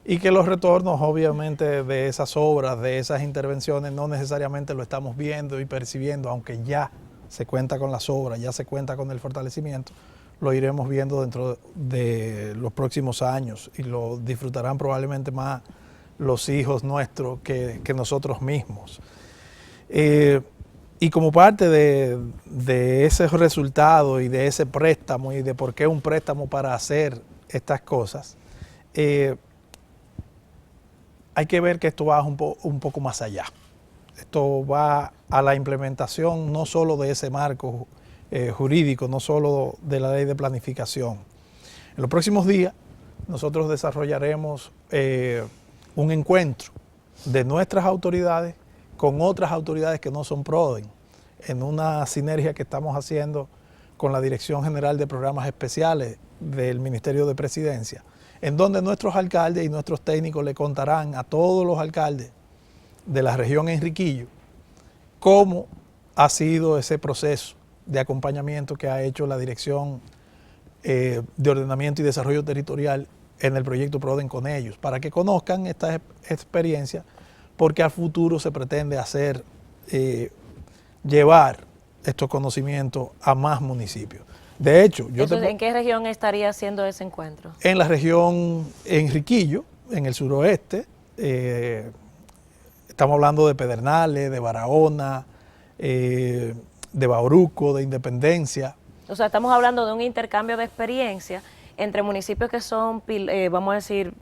Y que los retornos, obviamente, de esas obras, de esas intervenciones, no necesariamente lo estamos viendo y percibiendo, aunque ya se cuenta con las obras, ya se cuenta con el fortalecimiento, lo iremos viendo dentro de los próximos años y lo disfrutarán probablemente más los hijos nuestros que nosotros mismos. Y como parte de ese resultado y de ese préstamo y de por qué un préstamo para hacer estas cosas, hay que ver que esto va un poco más allá. Esto va a la implementación no solo de ese marco jurídico, no solo de la ley de planificación. En los próximos días nosotros desarrollaremos un encuentro de nuestras autoridades con otras autoridades que no son PRODEN, en una sinergia que estamos haciendo con la Dirección General de Programas Especiales del Ministerio de Presidencia, en donde nuestros alcaldes y nuestros técnicos le contarán a todos los alcaldes de la región Enriquillo cómo ha sido ese proceso de acompañamiento que ha hecho la Dirección de Ordenamiento y Desarrollo Territorial en el proyecto PRODEN con ellos, para que conozcan esta experiencia, porque a futuro se pretende hacer, llevar estos conocimientos a más municipios. De hecho, ¿en qué región estaría haciendo ese encuentro? En la región Enriquillo, en el suroeste, estamos hablando de Pedernales, de Barahona, de Bauruco, de Independencia. O sea, estamos hablando de un intercambio de experiencia entre municipios que son, vamos a decir,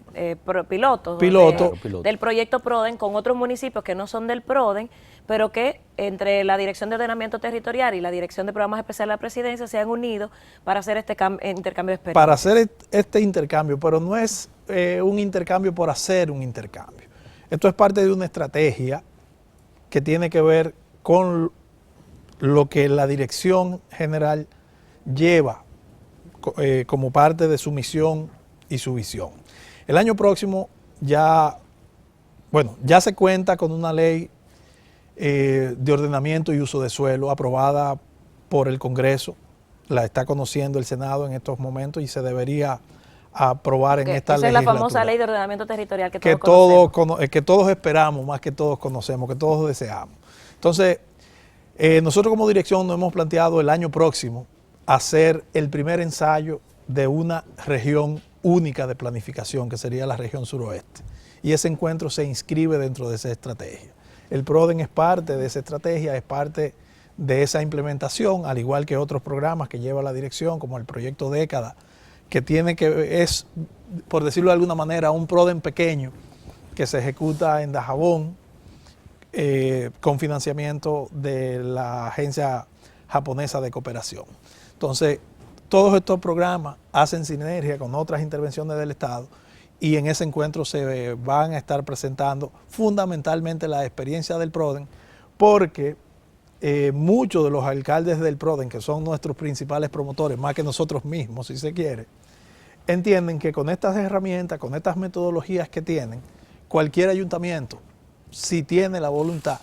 pilotos del proyecto PRODEN con otros municipios que no son del PRODEN, pero que entre la Dirección de Ordenamiento Territorial y la Dirección de Programas Especiales de la Presidencia se han unido para hacer este intercambio de experiencia. Para hacer este intercambio, pero no es un intercambio por hacer un intercambio. Esto es parte de una estrategia que tiene que ver con lo que la dirección general lleva como parte de su misión y su visión. El año próximo ya se cuenta con una ley de ordenamiento y uso de suelo aprobada por el Congreso, la está conociendo el Senado en estos momentos y se debería aprobar en esta legislatura. Esa es la famosa ley de ordenamiento territorial que que todos esperamos, más que todos conocemos, que todos deseamos. Entonces, nosotros como dirección nos hemos planteado el año próximo hacer el primer ensayo de una región única de planificación, que sería la región suroeste. Y ese encuentro se inscribe dentro de esa estrategia. El PRODEN es parte de esa estrategia, es parte de esa implementación, al igual que otros programas que lleva la dirección, como el proyecto Década, que es, por decirlo de alguna manera, un PRODEN pequeño que se ejecuta en Dajabón con financiamiento de la Agencia Japonesa de Cooperación. Entonces, todos estos programas hacen sinergia con otras intervenciones del Estado y en ese encuentro se van a estar presentando fundamentalmente la experiencia del PRODEN, porque muchos de los alcaldes del PRODEN, que son nuestros principales promotores, más que nosotros mismos, si se quiere, entienden que con estas herramientas, con estas metodologías que tienen, cualquier ayuntamiento, si tiene la voluntad,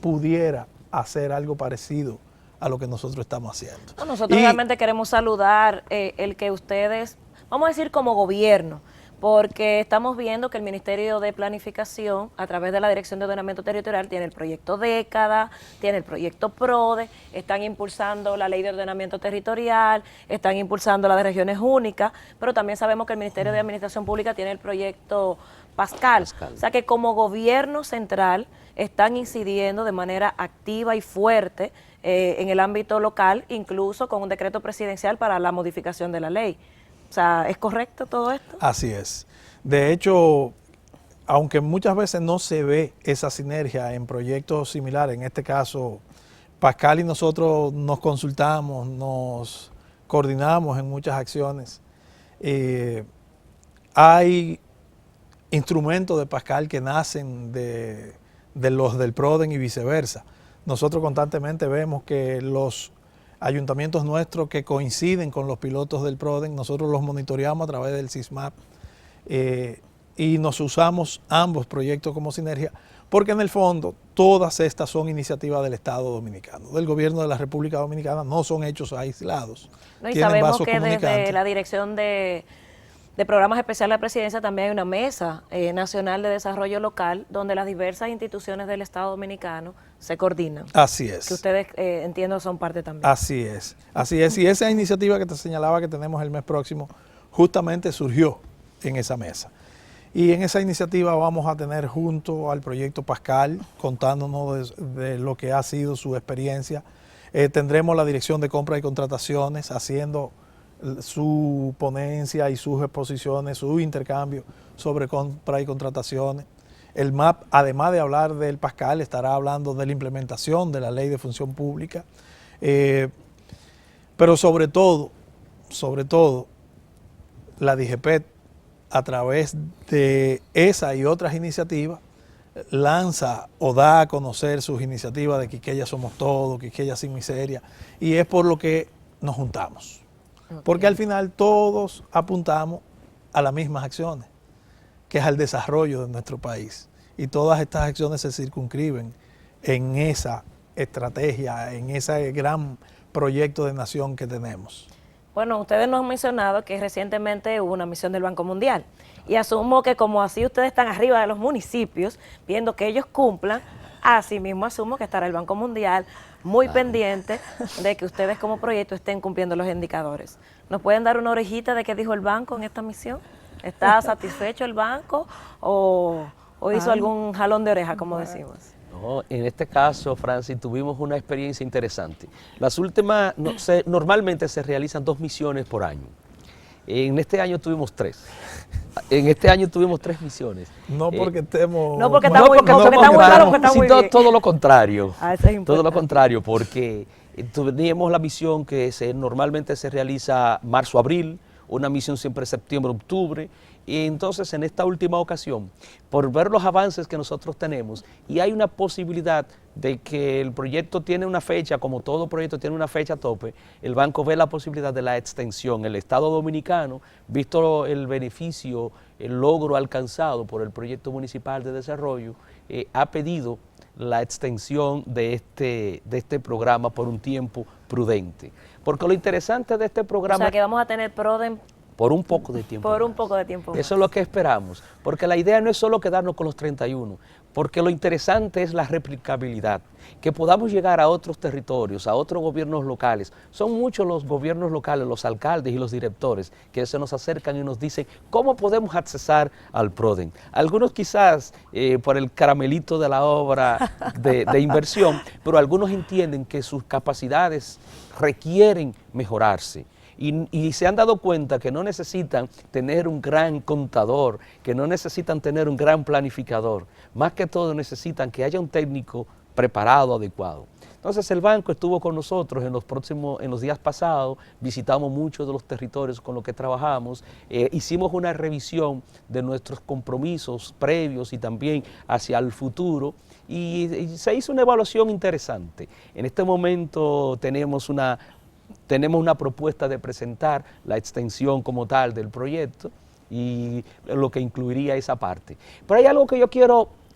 pudiera hacer algo parecido a lo que nosotros estamos haciendo. No, nosotros realmente queremos saludar el que ustedes, vamos a decir como gobierno, porque estamos viendo que el Ministerio de Planificación, a través de la Dirección de Ordenamiento Territorial, tiene el proyecto Década, tiene el proyecto PRODE, están impulsando la Ley de Ordenamiento Territorial, están impulsando la de Regiones Únicas, pero también sabemos que el Ministerio de Administración Pública tiene el proyecto Pascal. O sea que como gobierno central están incidiendo de manera activa y fuerte en el ámbito local, incluso con un decreto presidencial para la modificación de la ley. O sea, ¿es correcto todo esto? Así es. De hecho, aunque muchas veces no se ve esa sinergia en proyectos similares, en este caso, Pascal y nosotros nos consultamos, nos coordinamos en muchas acciones. Hay instrumentos de Pascal que nacen de los del PRODEN y viceversa. Nosotros constantemente vemos que los ayuntamientos nuestros que coinciden con los pilotos del PRODEN, nosotros los monitoreamos a través del SISMAP y nos usamos ambos proyectos como sinergia, porque en el fondo todas estas son iniciativas del Estado Dominicano, del gobierno de la República Dominicana, no son hechos aislados. No, y sabemos que desde la Dirección de Programas Especiales de la Presidencia también hay una mesa nacional de desarrollo local donde las diversas instituciones del Estado Dominicano se coordinan. Así es. Que ustedes, entiendo, son parte también. Así es, así es. Y esa iniciativa que te señalaba que tenemos el mes próximo, justamente surgió en esa mesa. Y en esa iniciativa vamos a tener junto al proyecto Pascal, contándonos de lo que ha sido su experiencia. Tendremos la Dirección de Compra y Contrataciones haciendo su ponencia y sus exposiciones, su intercambio sobre compra y contrataciones. El MAP, además de hablar del Pascal, estará hablando de la implementación de la Ley de Función Pública, pero sobre todo, la DIGEPET, a través de esa y otras iniciativas, lanza o da a conocer sus iniciativas de Quisqueya Somos Todos, Quisqueya Sin Miseria, y es por lo que nos juntamos. Porque al final todos apuntamos a las mismas acciones, que es al desarrollo de nuestro país. Y todas estas acciones se circunscriben en esa estrategia, en ese gran proyecto de nación que tenemos. Bueno, ustedes nos han mencionado que recientemente hubo una misión del Banco Mundial. Y asumo que como así ustedes están arriba de los municipios, viendo que ellos cumplan, así mismo asumo que estará el Banco Mundial muy pendiente de que ustedes como proyecto estén cumpliendo los indicadores. ¿Nos pueden dar una orejita de qué dijo el banco en esta misión? ¿Está satisfecho el banco o hizo algún jalón de oreja, como decimos? No, en este caso, Francis, tuvimos una experiencia interesante. Las últimas, normalmente se realizan 2 misiones por año. En este año tuvimos 3. En este año tuvimos 3 misiones. No porque estemos... No porque está muy claro, porque está muy bien. Todo lo contrario. Eso es todo lo contrario, porque teníamos la misión que normalmente se realiza marzo-abril una misión siempre septiembre, octubre, y entonces en esta última ocasión, por ver los avances que nosotros tenemos, y hay una posibilidad de que el proyecto tiene una fecha, como todo proyecto tiene una fecha tope, el banco ve la posibilidad de la extensión. El Estado Dominicano, visto el beneficio, el logro alcanzado por el proyecto municipal de desarrollo, ha pedido la extensión de este programa por un tiempo prudente. Porque lo interesante de este programa... O sea, que vamos a tener PRODEN por un poco de tiempo. Por más. un poco de tiempo más. Eso es lo que esperamos, porque la idea no es solo quedarnos con los 31, porque lo interesante es la replicabilidad, que podamos llegar a otros territorios, a otros gobiernos locales. Son muchos los gobiernos locales, los alcaldes y los directores que se nos acercan y nos dicen cómo podemos accesar al PRODEN. Algunos quizás por el caramelito de la obra de inversión, pero algunos entienden que sus capacidades requieren mejorarse. Y se han dado cuenta que no necesitan tener un gran contador, que no necesitan tener un gran planificador, más que todo necesitan que haya un técnico preparado, adecuado. Entonces el banco estuvo con nosotros en los días pasados, visitamos muchos de los territorios con los que trabajamos, hicimos una revisión de nuestros compromisos previos y también hacia el futuro, y se hizo una evaluación interesante. En este momento tenemos una propuesta de presentar la extensión como tal del proyecto y lo que incluiría esa parte. Pero hay algo que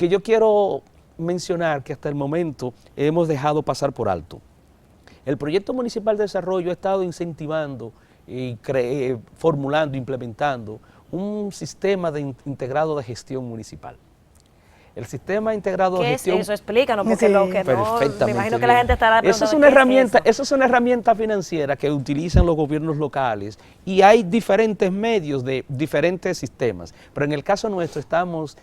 yo quiero mencionar que hasta el momento hemos dejado pasar por alto. El proyecto municipal de desarrollo ha estado incentivando y formulando, implementando un sistema integrado de gestión municipal. El sistema integrado de gestión... ¿Qué es eso? Explícanos, porque lo que no... Me imagino que la gente estará preguntando, Eso es una herramienta financiera que utilizan los gobiernos locales y hay diferentes medios de diferentes sistemas. Pero en el caso nuestro estamos,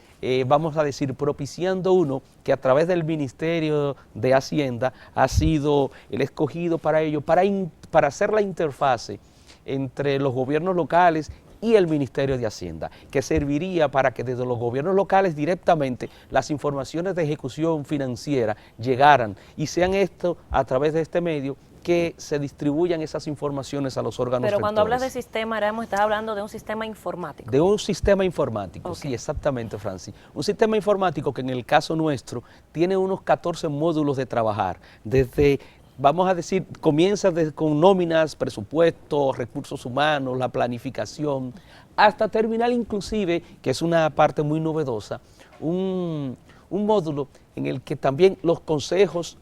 vamos a decir, propiciando uno que a través del Ministerio de Hacienda ha sido el escogido para ello, para hacer la interfase entre los gobiernos locales y el Ministerio de Hacienda, que serviría para que desde los gobiernos locales directamente las informaciones de ejecución financiera llegaran y sean esto a través de este medio que se distribuyan esas informaciones a los órganos rectores. Pero cuando hablas de sistema, estás hablando de un sistema informático. De un sistema informático, Okay. Sí, exactamente, Francis. Un sistema informático que en el caso nuestro tiene unos 14 módulos de trabajar, desde... Vamos a decir, comienza con nóminas, presupuestos, recursos humanos, la planificación, hasta terminar inclusive, que es una parte muy novedosa, un módulo en el que también los consejos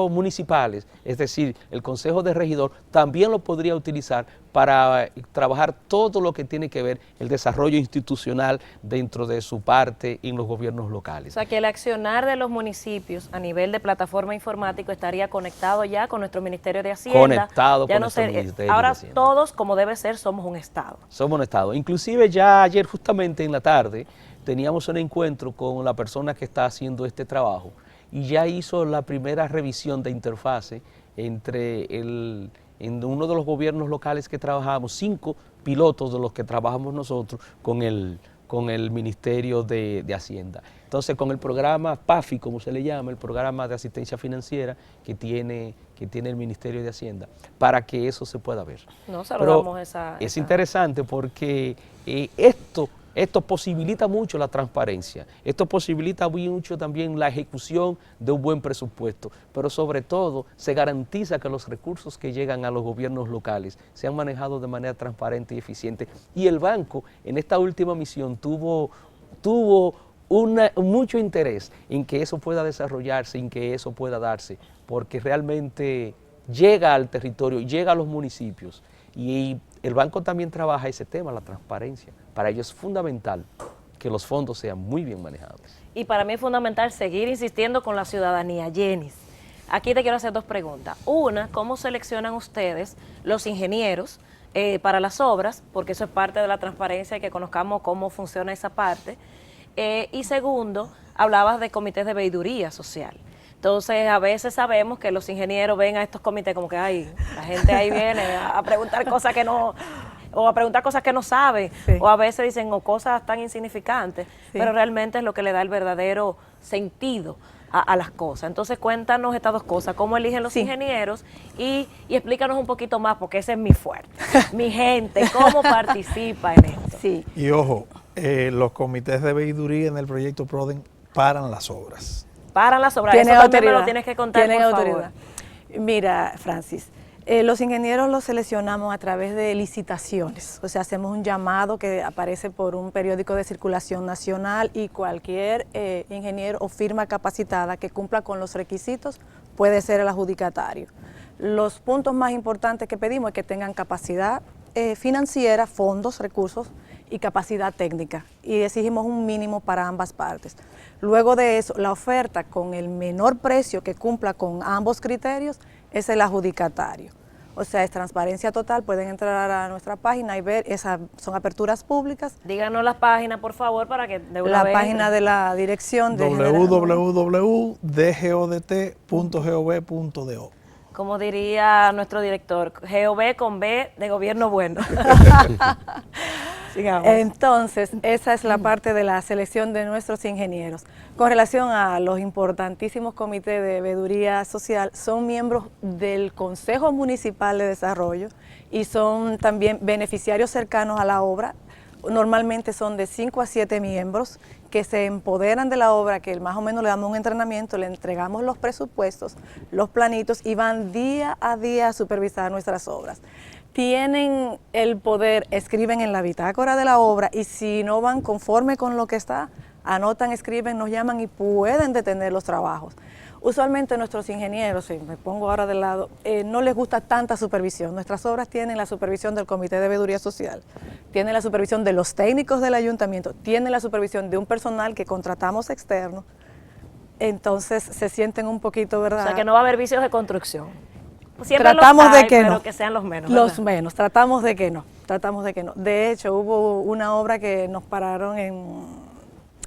municipales, es decir, el consejo de regidor, también lo podría utilizar para trabajar todo lo que tiene que ver el desarrollo institucional dentro de su parte en los gobiernos locales. O sea, que el accionar de los municipios a nivel de plataforma informática estaría conectado ya con nuestro Ministerio de Hacienda. Conectado ya con no nuestro sé, Ministerio ahora de Hacienda. todos, como debe ser, somos un Estado. Somos un Estado. Inclusive ya ayer justamente en la tarde teníamos un encuentro con la persona que está haciendo este trabajo y ya hizo la primera revisión de interfase entre en uno de los gobiernos locales que trabajamos, 5 pilotos de los que trabajamos nosotros con el Ministerio de Hacienda. Entonces, con el programa PAFI, como se le llama, el programa de asistencia financiera que tiene el Ministerio de Hacienda, para que eso se pueda ver. No, saludamos esa... Es interesante porque esto posibilita mucho la transparencia, esto posibilita mucho también la ejecución de un buen presupuesto, pero sobre todo se garantiza que los recursos que llegan a los gobiernos locales sean manejados de manera transparente y eficiente. Y el banco en esta última misión tuvo mucho interés en que eso pueda desarrollarse, en que eso pueda darse, porque realmente llega al territorio, llega a los municipios y el banco también trabaja ese tema, la transparencia. Para ello es fundamental que los fondos sean muy bien manejados. Y para mí es fundamental seguir insistiendo con la ciudadanía. Jenis, aquí te quiero hacer 2 preguntas. Una, ¿cómo seleccionan ustedes los ingenieros para las obras? Porque eso es parte de la transparencia y que conozcamos cómo funciona esa parte. Y segundo, hablabas de comités de veeduría social. Entonces, a veces sabemos que los ingenieros ven a estos comités como que, ay, la gente ahí viene a preguntar cosas que no, o a preguntar cosas que no sabe, Sí. o a veces dicen o cosas tan insignificantes, Sí. pero realmente es lo que le da el verdadero sentido a las cosas. Entonces cuéntanos estas dos cosas, cómo eligen los Sí. ingenieros y explícanos un poquito más, porque ese es mi fuerte. Mi gente, cómo participa en esto. Sí. Y ojo, los comités de veeduría en el proyecto PRODEN paran las obras. Paran las obras, Tienen eso también me autoridad. lo tienes que contar, Tienen por autoridad. favor. Mira, Francis, los ingenieros los seleccionamos a través de licitaciones. O sea, hacemos un llamado que aparece por un periódico de circulación nacional y cualquier ingeniero o firma capacitada que cumpla con los requisitos puede ser el adjudicatario. Los puntos más importantes que pedimos es que tengan capacidad financiera, fondos, recursos y capacidad técnica. Y exigimos un mínimo para ambas partes. Luego de eso, la oferta con el menor precio que cumpla con ambos criterios es el adjudicatario. O sea, es transparencia total, pueden entrar a nuestra página y ver, esas son aperturas públicas. Díganos las páginas, por favor, para que de una La vez página de la dirección de www.dgodt.gov.do. como diría nuestro director, GOB con B de gobierno bueno. Sigamos. Entonces, esa es la parte de la selección de nuestros ingenieros. Con relación a los importantísimos comités de veeduría social, son miembros del Consejo Municipal de Desarrollo y son también beneficiarios cercanos a la obra. Normalmente son de 5 a 7 miembros que se empoderan de la obra, que más o menos le damos un entrenamiento, le entregamos los presupuestos, los planitos y van día a día a supervisar nuestras obras. Tienen el poder, escriben en la bitácora de la obra y si no van conforme con lo que está, anotan, escriben, nos llaman y pueden detener los trabajos. Usualmente nuestros ingenieros, si me pongo ahora de lado, no les gusta tanta supervisión. Nuestras obras tienen la supervisión del Comité de Veeduría Social, tienen la supervisión de los técnicos del ayuntamiento, tienen la supervisión de un personal que contratamos externo, entonces se sienten un poquito, ¿verdad? O sea, que no va a haber vicios de construcción. Siempre Tratamos los hay, de que pero no. que sean los menos. Los ¿verdad? menos, tratamos de que no. De hecho, hubo una obra que nos pararon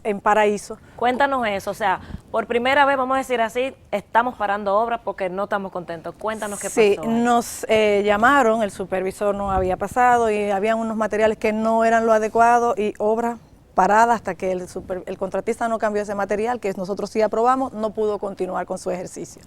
en Paraíso. Cuéntanos eso, o sea, por primera vez, vamos a decir así, estamos parando obras porque no estamos contentos. Cuéntanos qué Sí, pasó. ahí. nos llamaron, el supervisor no había pasado y habían unos materiales que no eran lo adecuado y obra parada hasta que el contratista no cambió ese material, que nosotros sí aprobamos, no pudo continuar con su ejercicio.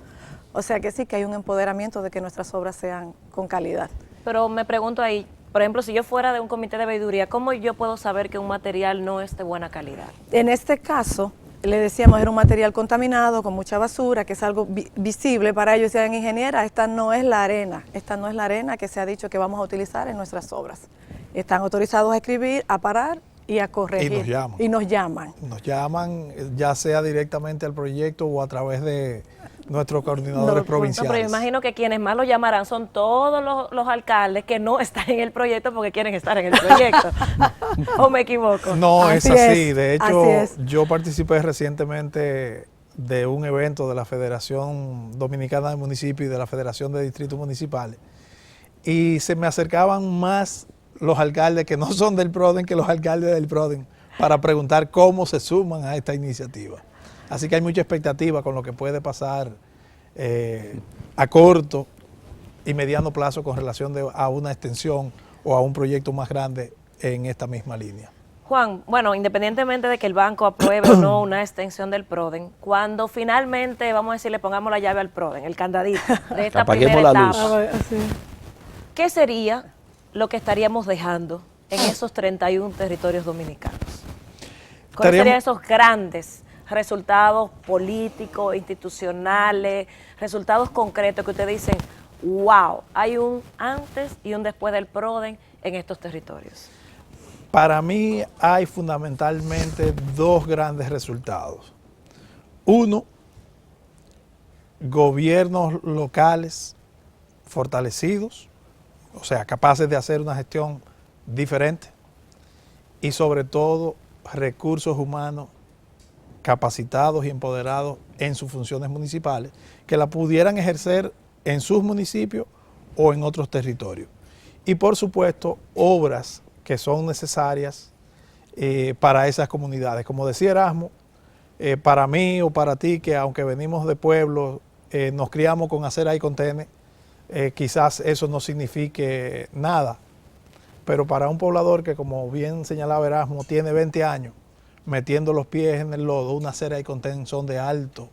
O sea que sí que hay un empoderamiento de que nuestras obras sean con calidad. Pero me pregunto ahí, por ejemplo, si yo fuera de un comité de veeduría, ¿cómo yo puedo saber que un material no es de buena calidad? En este caso, le decíamos, era un material contaminado, con mucha basura, que es algo visible para ellos. Decían, ingeniera, esta no es la arena que se ha dicho que vamos a utilizar en nuestras obras. Están autorizados a escribir, a parar y a corregir. Y nos llaman. Y nos llaman. Nos llaman ya sea directamente al proyecto o a través de nuestros coordinadores No, provinciales. No, pero yo imagino que quienes más lo llamarán son todos los alcaldes que no están en el proyecto porque quieren estar en el proyecto. ¿O me equivoco? No, es Así así. es, De hecho, así es. yo participé recientemente de un evento de la Federación Dominicana de Municipios y de la Federación de Distritos Municipales y se me acercaban más los alcaldes que no son del PRODEN que los alcaldes del PRODEN para preguntar cómo se suman a esta iniciativa. Así que hay mucha expectativa con lo que puede pasar a corto y mediano plazo con relación a una extensión o a un proyecto más grande en esta misma línea. Juan, bueno, independientemente de que el banco apruebe o no una extensión del PRODEN, cuando finalmente, vamos a decir, le pongamos la llave al PRODEN, el candadito de esta Apaguemos primera la etapa, luz. ¿qué sería lo que estaríamos dejando en esos 31 territorios dominicanos? ¿Cuáles serían esos grandes resultados políticos, institucionales, resultados concretos que ustedes dicen, wow, hay un antes y un después del PRODEN en estos territorios? Para mí hay fundamentalmente dos grandes resultados. Uno, gobiernos locales fortalecidos, o sea, capaces de hacer una gestión diferente y sobre todo recursos humanos capacitados y empoderados en sus funciones municipales, que la pudieran ejercer en sus municipios o en otros territorios. Y por supuesto, obras que son necesarias para esas comunidades. Como decía Erasmo, para mí o para ti, que aunque venimos de pueblos, nos criamos con acera y contenes, quizás eso no signifique nada, pero para un poblador que, como bien señalaba Erasmo, tiene 20 años metiendo los pies en el lodo, una acera y contén son de alto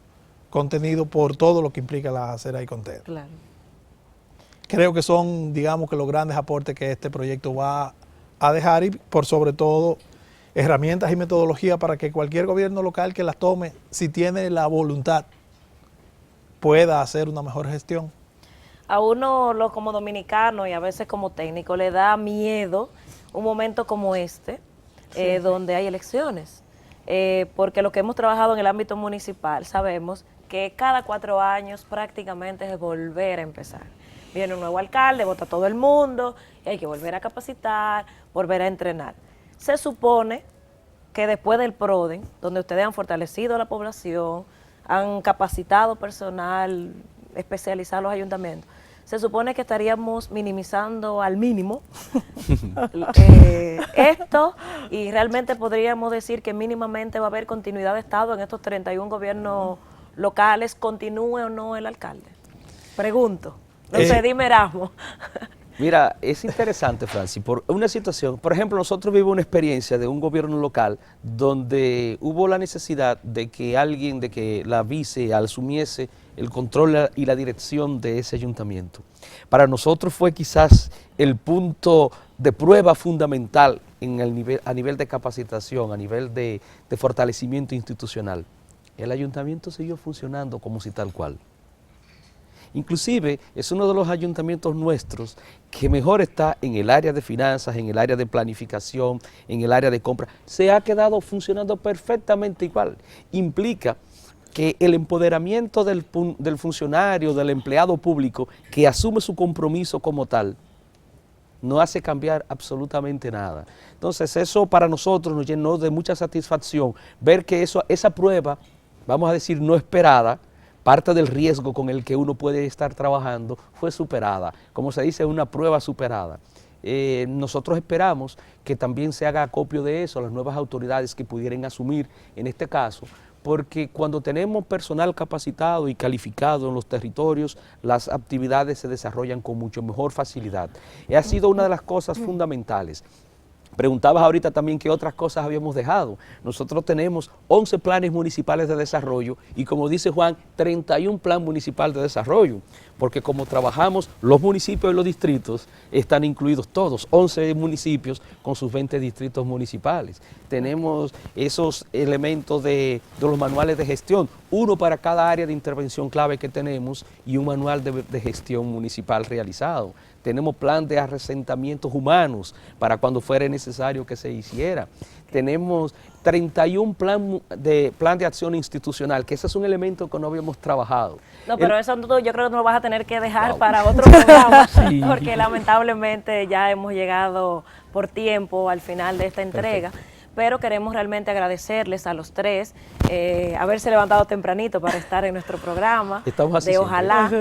contenido por todo lo que implica la acera y conteo. Claro. Creo que son, digamos, que los grandes aportes que este proyecto va a dejar y por sobre todo herramientas y metodología para que cualquier gobierno local que las tome, si tiene la voluntad, pueda hacer una mejor gestión. A uno como dominicano y a veces como técnico le da miedo un momento como este, donde hay elecciones, porque lo que hemos trabajado en el ámbito municipal sabemos que cada 4 años prácticamente es volver a empezar. Viene un nuevo alcalde, vota todo el mundo y hay que volver a capacitar, volver a entrenar. Se supone que después del PRODEN, donde ustedes han fortalecido a la población, han capacitado personal especializado en los ayuntamientos, se supone que estaríamos minimizando al mínimo esto y realmente podríamos decir que mínimamente va a haber continuidad de Estado en estos 31 gobiernos locales, continúe o no el alcalde. Pregunto. No sé, dime Erasmo. Mira, es interesante, Francis, por una situación, por ejemplo, nosotros vivimos una experiencia de un gobierno local donde hubo la necesidad de que alguien, de que la vice asumiese el control y la dirección de ese ayuntamiento. Para nosotros fue quizás el punto de prueba fundamental a nivel de capacitación, a nivel de fortalecimiento institucional. El ayuntamiento siguió funcionando como si tal cual. Inclusive es uno de los ayuntamientos nuestros que mejor está en el área de finanzas, en el área de planificación, en el área de compra. Se ha quedado funcionando perfectamente igual. Implica que el empoderamiento del funcionario, del empleado público que asume su compromiso como tal, no hace cambiar absolutamente nada. Entonces eso para nosotros nos llenó de mucha satisfacción ver que esa prueba, vamos a decir no esperada, parte del riesgo con el que uno puede estar trabajando fue superada, como se dice, una prueba superada. Nosotros esperamos que también se haga acopio de eso, las nuevas autoridades que pudieran asumir en este caso, porque cuando tenemos personal capacitado y calificado en los territorios, las actividades se desarrollan con mucho mejor facilidad. Ha sido una de las cosas fundamentales. Preguntabas ahorita también qué otras cosas habíamos dejado. Nosotros tenemos 11 planes municipales de desarrollo y como dice Juan, 31 planes municipales de desarrollo, porque como trabajamos los municipios y los distritos, están incluidos todos, 11 municipios con sus 20 distritos municipales. Tenemos esos elementos de los manuales de gestión, uno para cada área de intervención clave que tenemos y un manual de gestión municipal realizado. Tenemos plan de asentamientos humanos para cuando fuera necesario que se hiciera. Tenemos 31 plan de acción institucional, que ese es un elemento que no habíamos trabajado. No, pero eso yo creo que nos vas a tener que dejar para otro programa, Sí. Porque lamentablemente ya hemos llegado por tiempo al final de esta entrega. Perfecto. Pero queremos realmente agradecerles a los tres haberse levantado tempranito para estar en nuestro programa. Estamos así de siempre. Ojalá.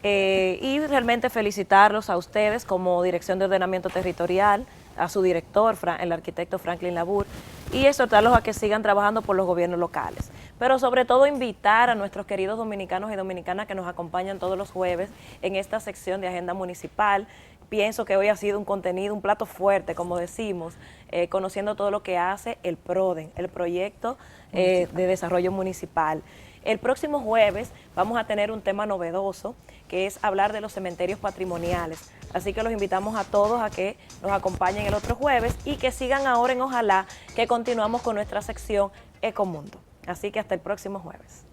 Y realmente felicitarlos a ustedes como Dirección de Ordenamiento Territorial, a su director, el arquitecto Franklin Labur, y exhortarlos a que sigan trabajando por los gobiernos locales. Pero sobre todo invitar a nuestros queridos dominicanos y dominicanas que nos acompañan todos los jueves en esta sección de Agenda Municipal. Pienso que hoy ha sido un contenido, un plato fuerte, como decimos, conociendo todo lo que hace el PRODEN, el Proyecto de Desarrollo Municipal. El próximo jueves vamos a tener un tema novedoso, que es hablar de los cementerios patrimoniales. Así que los invitamos a todos a que nos acompañen el otro jueves y que sigan ahora en Ojalá, que continuamos con nuestra sección Ecomundo. Así que hasta el próximo jueves.